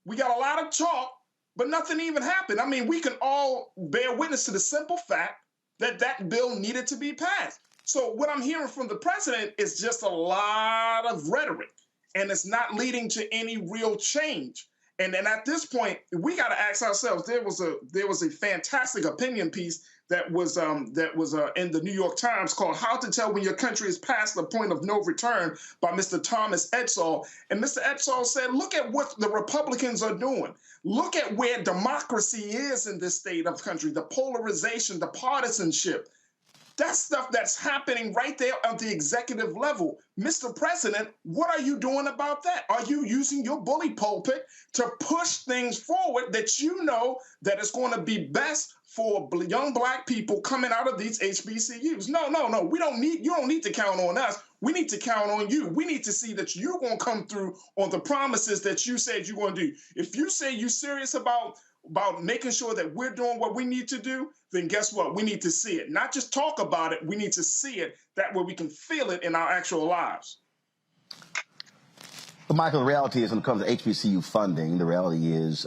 We got a lot of talk, but nothing even happened. I mean, we can all bear witness to the simple fact that that bill needed to be passed. So what I'm hearing from the president is just a lot of rhetoric, and it's not leading to any real change. And then at this point, we got to ask ourselves. There was a fantastic opinion piece that was in the New York Times called "How to Tell When Your Country is Past the Point of No Return" by Mr. Thomas Edsall. And Mr. Edsall said, "Look at what the Republicans are doing. Look at where democracy is in this state of the country. The polarization, the partisanship." That's stuff that's happening right there at the executive level. Mr. President, what are you doing about that? Are you using your bully pulpit to push things forward that you know that is going to be best for young Black people coming out of these HBCUs? No. You don't need to count on us. We need to count on you. We need to see that you're going to come through on the promises that you said you're going to do. If you say you're serious about making sure that we're doing what we need to do, then guess what? We need to see it. Not just talk about it, we need to see it. That way we can feel it in our actual lives. But Michael, the reality is when it comes to HBCU funding, the reality is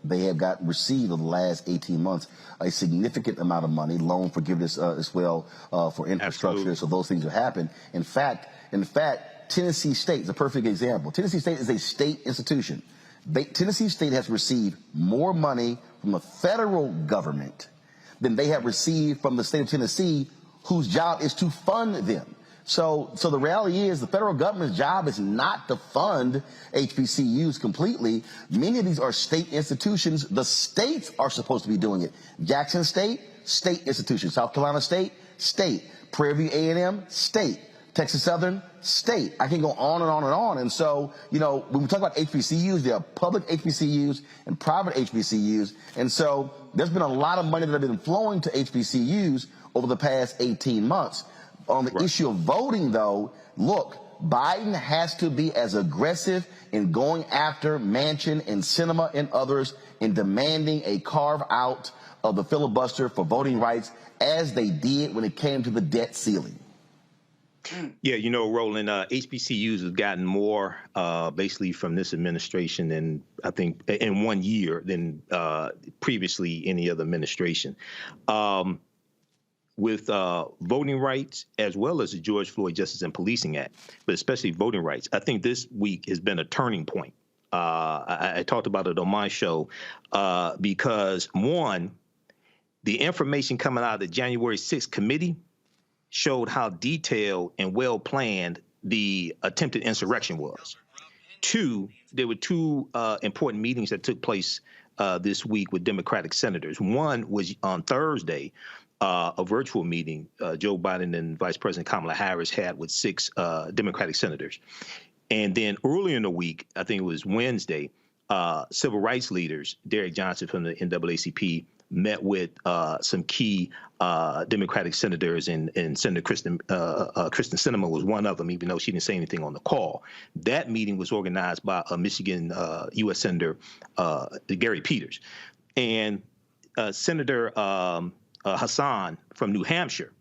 they have received over the last 18 months a significant amount of money, loan forgiveness as well for infrastructure. Absolutely. So those things have happened. In fact, Tennessee State is a perfect example. Tennessee State is a state institution. Tennessee State has received more money from the federal government than they have received from the state of Tennessee, whose job is to fund them. So the reality is the federal government's job is not to fund HBCUs completely. Many of these are state institutions. The states are supposed to be doing it. Jackson State, state institution. South Carolina State, state. Prairie View A&M, state. Texas Southern, state. I can go on and on and on. And so, when we talk about HBCUs, there are public HBCUs and private HBCUs. And so there's been a lot of money that have been flowing to HBCUs over the past 18 months. On the issue of voting, though, look, Biden has to be as aggressive in going after Manchin and Sinema and others in demanding a carve out of the filibuster for voting rights as they did when it came to the debt ceiling. Yeah, Roland, HBCUs have gotten more basically from this administration than I think in 1 year than previously any other administration. With voting rights as well as the George Floyd Justice and Policing Act, but especially voting rights, I think this week has been a turning point. I talked about it on my show because, one, the information coming out of the January 6th committee showed how detailed and well-planned the attempted insurrection was. Two, there were two important meetings that took place this week with Democratic senators. One was on Thursday, a virtual meeting Joe Biden and Vice President Kamala Harris had with 6 Democratic senators. And then earlier in the week, I think it was Wednesday, civil rights leaders, Derek Johnson from the NAACP, met with some key Democratic senators, and Senator Kristen Sinema was one of them, even though she didn't say anything on the call. That meeting was organized by Michigan U.S. Senator Gary Peters. And Senator Hassan from New Hampshire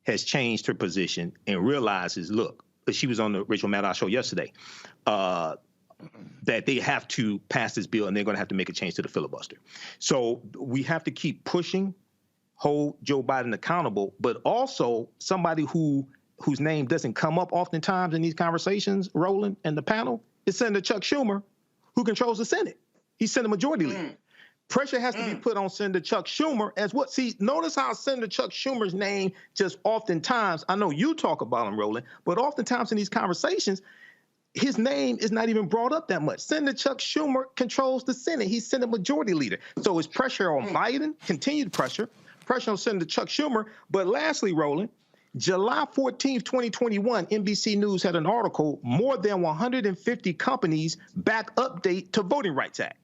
has changed her position and realizes, look, she was on the Rachel Maddow show yesterday, that they have to pass this bill and they're going to have to make a change to the filibuster. So we have to keep pushing, hold Joe Biden accountable, but also somebody whose name doesn't come up oftentimes in these conversations, Roland and the panel, is Senator Chuck Schumer, who controls the Senate. He's Senate Majority Leader. Pressure has to be put on Senator Chuck Schumer as what? See, notice how Senator Chuck Schumer's name just oftentimes, I know you talk about him, Roland, but oftentimes in these conversations, his name is not even brought up that much. Senator Chuck Schumer controls the Senate. He's Senate Majority Leader. So it's pressure on Biden, continued pressure on Senator Chuck Schumer. But lastly, Roland, July 14th, 2021, NBC News had an article, more than 150 companies back update to Voting Rights Act.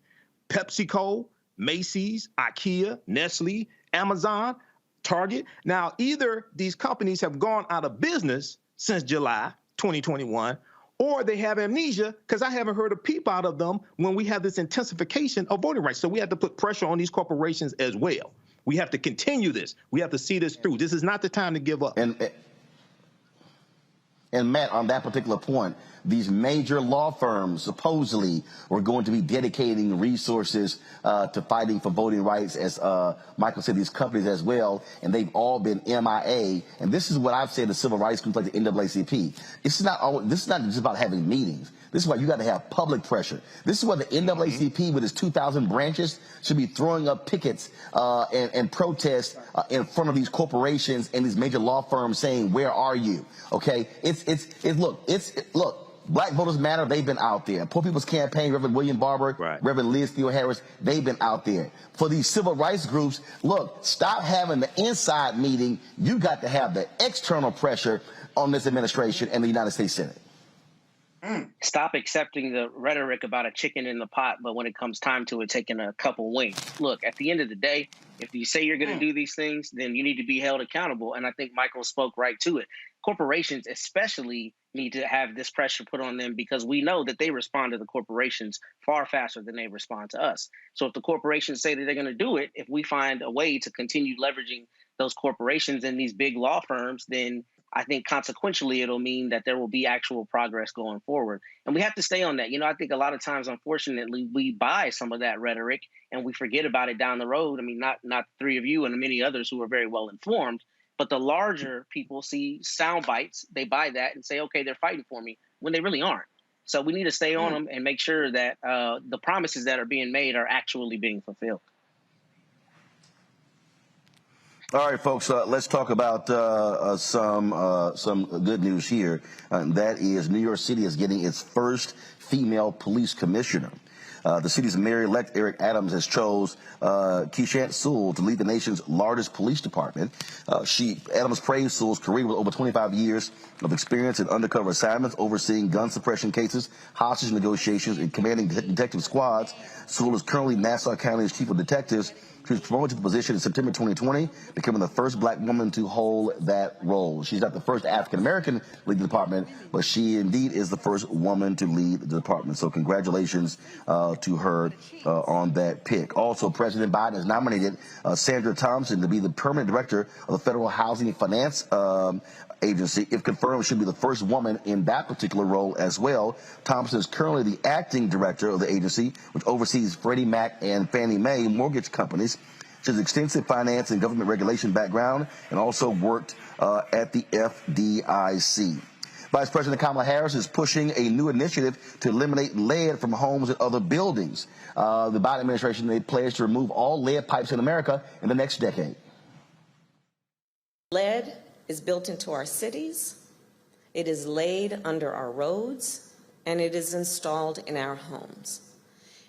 PepsiCo, Macy's, IKEA, Nestle, Amazon, Target. Now, either these companies have gone out of business since July 2021, or they have amnesia because I haven't heard a peep out of them when we have this intensification of voting rights. So we have to put pressure on these corporations as well. We have to continue this. We have to see this through. This is not the time to give up. And Matt, on that particular point, these major law firms supposedly were going to be dedicating resources to fighting for voting rights, as Michael said, these companies as well, and they've all been MIA. And this is what I've said to civil rights groups like the NAACP. This is not just about having meetings. This is why you got to have public pressure. This is why the NAACP, with its 2,000 branches, should be throwing up pickets and protests in front of these corporations and these major law firms saying, "Where are you?" Okay, look. Black Voters Matter, they've been out there. Poor People's Campaign, Reverend William Barber, Reverend Liz Theo Harris, they've been out there. For these civil rights groups, look, stop having the inside meeting. You got to have the external pressure on this administration and the United States Senate. Stop accepting the rhetoric about a chicken in the pot, but when it comes time to it, taking a couple wings. Look, at the end of the day, if you say you're going to do these things, then you need to be held accountable. And I think Michael spoke right to it. Corporations especially need to have this pressure put on them because we know that they respond to the corporations far faster than they respond to us. So if the corporations say that they're going to do it, if we find a way to continue leveraging those corporations and these big law firms, then I think consequentially it'll mean that there will be actual progress going forward. And we have to stay on that. You know, I think a lot of times, unfortunately, we buy some of that rhetoric and we forget about it down the road. I mean, not the three of you and the many others who are very well informed, but the larger people see sound bites, they buy that and say, okay, they're fighting for me, when they really aren't. So we need to stay on them and make sure that the promises that are being made are actually being fulfilled. All right, folks, let's talk about some good news here. That is New York City is getting its first female police commissioner. The city's mayor-elect Eric Adams has chose Keishant Sewell to lead the nation's largest police department. Adams praised Sewell's career with over 25 years of experience in undercover assignments, overseeing gun suppression cases, hostage negotiations, and commanding detective squads. Sewell is currently Nassau County's chief of detectives. She was promoted to the position in September 2020, becoming the first black woman to hold that role. She's not the first African-American to lead the department, but she indeed is the first woman to lead the department. So congratulations to her on that pick. Also, President Biden has nominated Sandra Thompson to be the permanent director of the Federal Housing and Finance Agency. If confirmed, she'll be the first woman in that particular role as well. Thompson is currently the acting director of the agency, which oversees Freddie Mac and Fannie Mae mortgage companies. She has extensive finance and government regulation background and also worked at the FDIC. Vice President Kamala Harris is pushing a new initiative to eliminate lead from homes and other buildings. The Biden administration, they pledged to remove all lead pipes in America in the next decade. Lead is built into our cities, it is laid under our roads, and it is installed in our homes.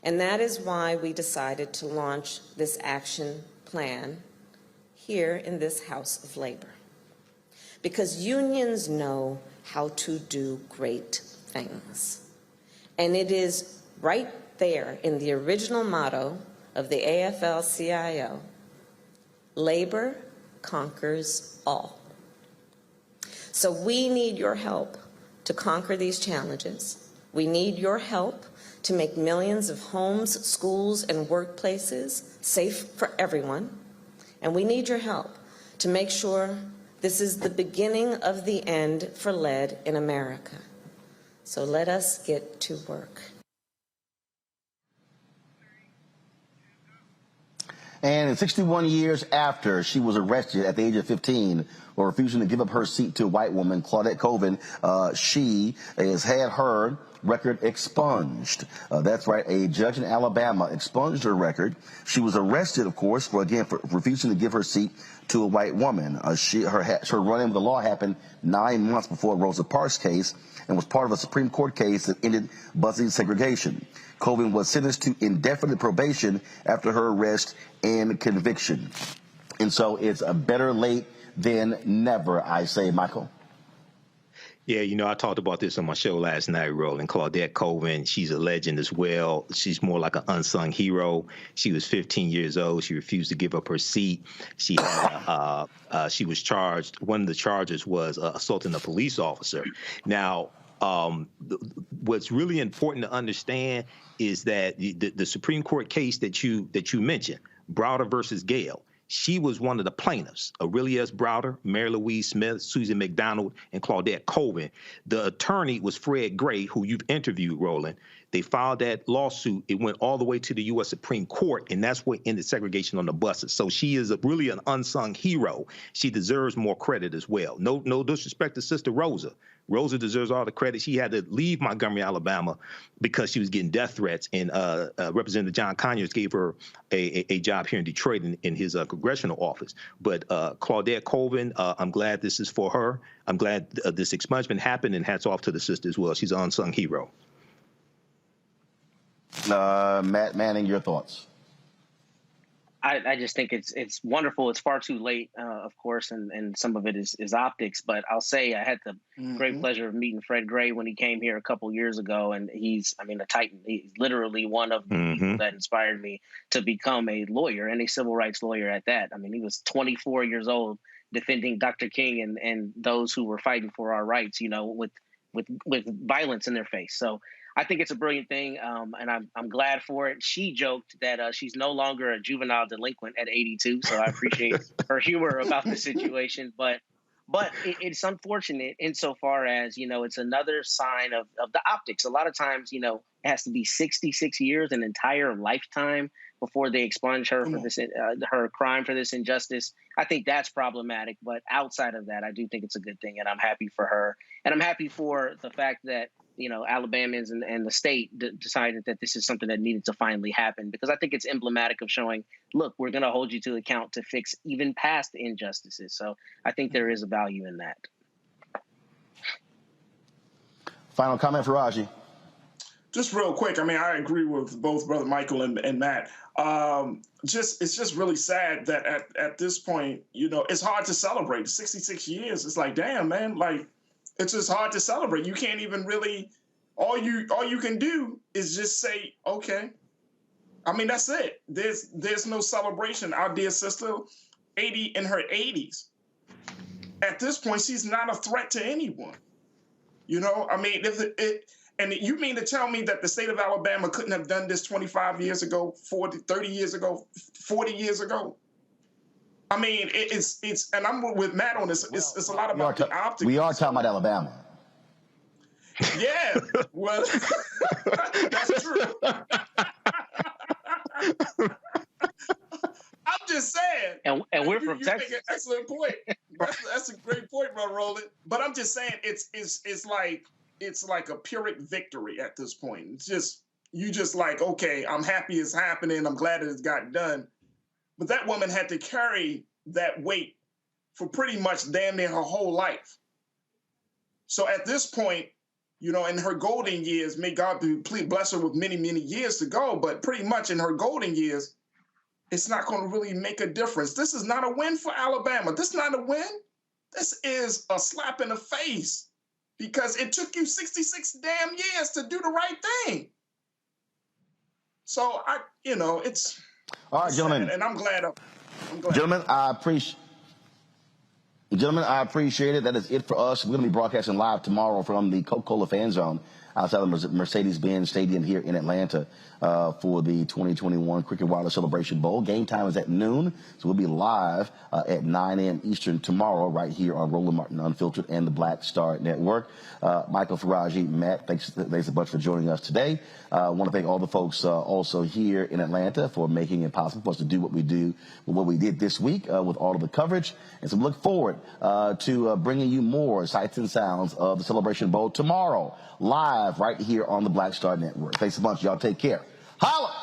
And that is why we decided to launch this action plan here in this House of Labor. Because unions know how to do great things. And it is right there in the original motto of the AFL-CIO, labor conquers all. So we need your help to conquer these challenges. We need your help to make millions of homes, schools, and workplaces safe for everyone. And we need your help to make sure this is the beginning of the end for lead in America. So let us get to work. And 61 years after she was arrested at the age of 15 for refusing to give up her seat to a white woman, Claudette Colvin, she has had her record expunged. That's right, a judge in Alabama expunged her record. She was arrested, of course, for refusing to give her seat to a white woman. Her run-in with the law happened 9 months before Rosa Parks' case and was part of a Supreme Court case that ended busing segregation. Colvin was sentenced to indefinite probation after her arrest and conviction. And so it's a better late than never, I say, Michael. Yeah, you know, I talked about this on my show last night, Roland. Claudette Colvin, she's a legend as well. She's more like an unsung hero. She was 15 years old. She refused to give up her seat. She had, she was charged. One of the charges was assaulting a police officer. Now, what's really important to understand is that the Supreme Court case that you mentioned, Browder versus Gale, She was one of the plaintiffs, Aurelia S. Browder, Mary Louise Smith, Susan McDonald, and Claudette Colvin. The attorney was Fred Gray, who you've interviewed, Roland. They filed that lawsuit. It went all the way to the U.S. Supreme Court, and that's what ended segregation on the buses. So she is really an unsung hero. She deserves more credit as well. No disrespect to Sister Rosa. Rosa deserves all the credit. She had to leave Montgomery, Alabama, because she was getting death threats, and Representative John Conyers gave her a job here in Detroit in his congressional office. But Claudette Colvin, I'm glad this is for her. I'm glad this expungement happened, and hats off to the sister as well. She's an unsung hero. Matt Manning, your thoughts? I just think it's wonderful. It's far too late, of course, and some of it is optics. But I'll say I had the great pleasure of meeting Fred Gray when he came here a couple years ago, and he's a titan. He's literally one of the people that inspired me to become a lawyer, and a civil rights lawyer at that. I mean, he was 24 years old defending Dr. King and those who were fighting for our rights, with violence in their face. So I think it's a brilliant thing, and I'm glad for it. She joked that she's no longer a juvenile delinquent at 82, so I appreciate her humor about the situation. But it's unfortunate insofar as, it's another sign of the optics. A lot of times, it has to be 66 years, an entire lifetime, before they expunge her for this, her crime for this injustice. I think that's problematic. But outside of that, I do think it's a good thing, and I'm happy for her. And I'm happy for the fact that Alabamans and the state decided that this is something that needed to finally happen, because I think it's emblematic of showing, look, we're going to hold you to account to fix even past injustices. So I think there is a value in that. Final comment for Raji. Just real quick. I agree with both Brother Michael and Matt. It's just really sad that at this point, it's hard to celebrate 66 years. It's like, damn, man, it's just hard to celebrate. You can't even really, all you can do is just say, okay. That's it. There's no celebration. Our dear sister, 80 in her 80s. At this point, she's not a threat to anyone. And you mean to tell me that the state of Alabama couldn't have done this 25 years ago, 40, 30 years ago, 40 years ago? It's and I'm with Matt on this. It's a lot about the optics. We are talking about Alabama. Yeah, well, that's true. I'm just saying. And we're from Texas. Make an excellent point. That's a great point, Brother Roland. But I'm just saying, it's like a Pyrrhic victory at this point. It's just okay, I'm happy it's happening. I'm glad it's got done. But that woman had to carry that weight for pretty much damn near her whole life. So at this point, in her golden years, may God bless her with many, many years to go, but pretty much in her golden years, it's not going to really make a difference. This is not a win for Alabama. This is not a win. This is a slap in the face, because it took you 66 damn years to do the right thing. So it's all right, gentlemen. And I'm glad. Gentlemen, I appreciate it. That is it for us. We're going to be broadcasting live tomorrow from the Coca-Cola Fan Zone outside the Mercedes-Benz Stadium here in Atlanta for the 2021 Cricket Wireless Celebration Bowl. Game time is at noon, so we'll be live at 9 a.m. Eastern tomorrow right here on Roland Martin Unfiltered and the Black Star Network. Michael, Faraji, Matt, thanks a bunch for joining us today. I want to thank all the folks also here in Atlanta for making it possible for us to do what we did this week with all of the coverage. And so we look forward to bringing you more sights and sounds of the Celebration Bowl tomorrow, live right here on the Black Star Network. Thanks a bunch. Y'all take care. Holla!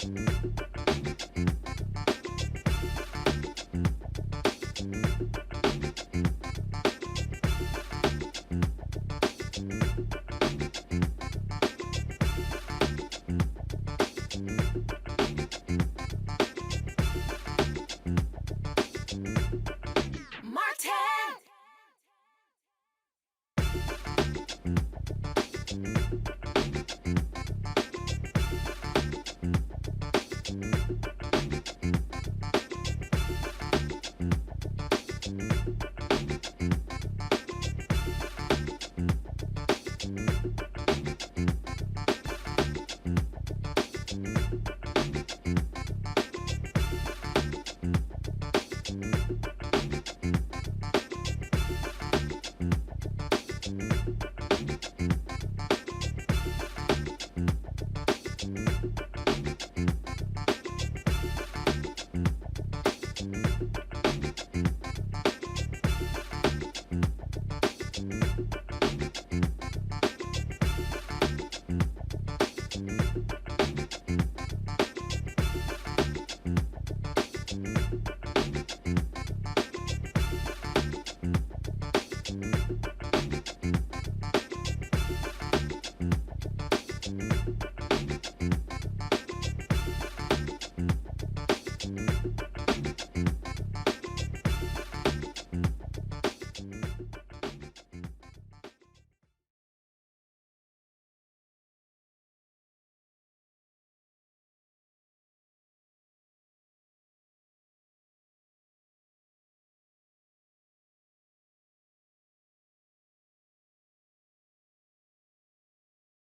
Hooks.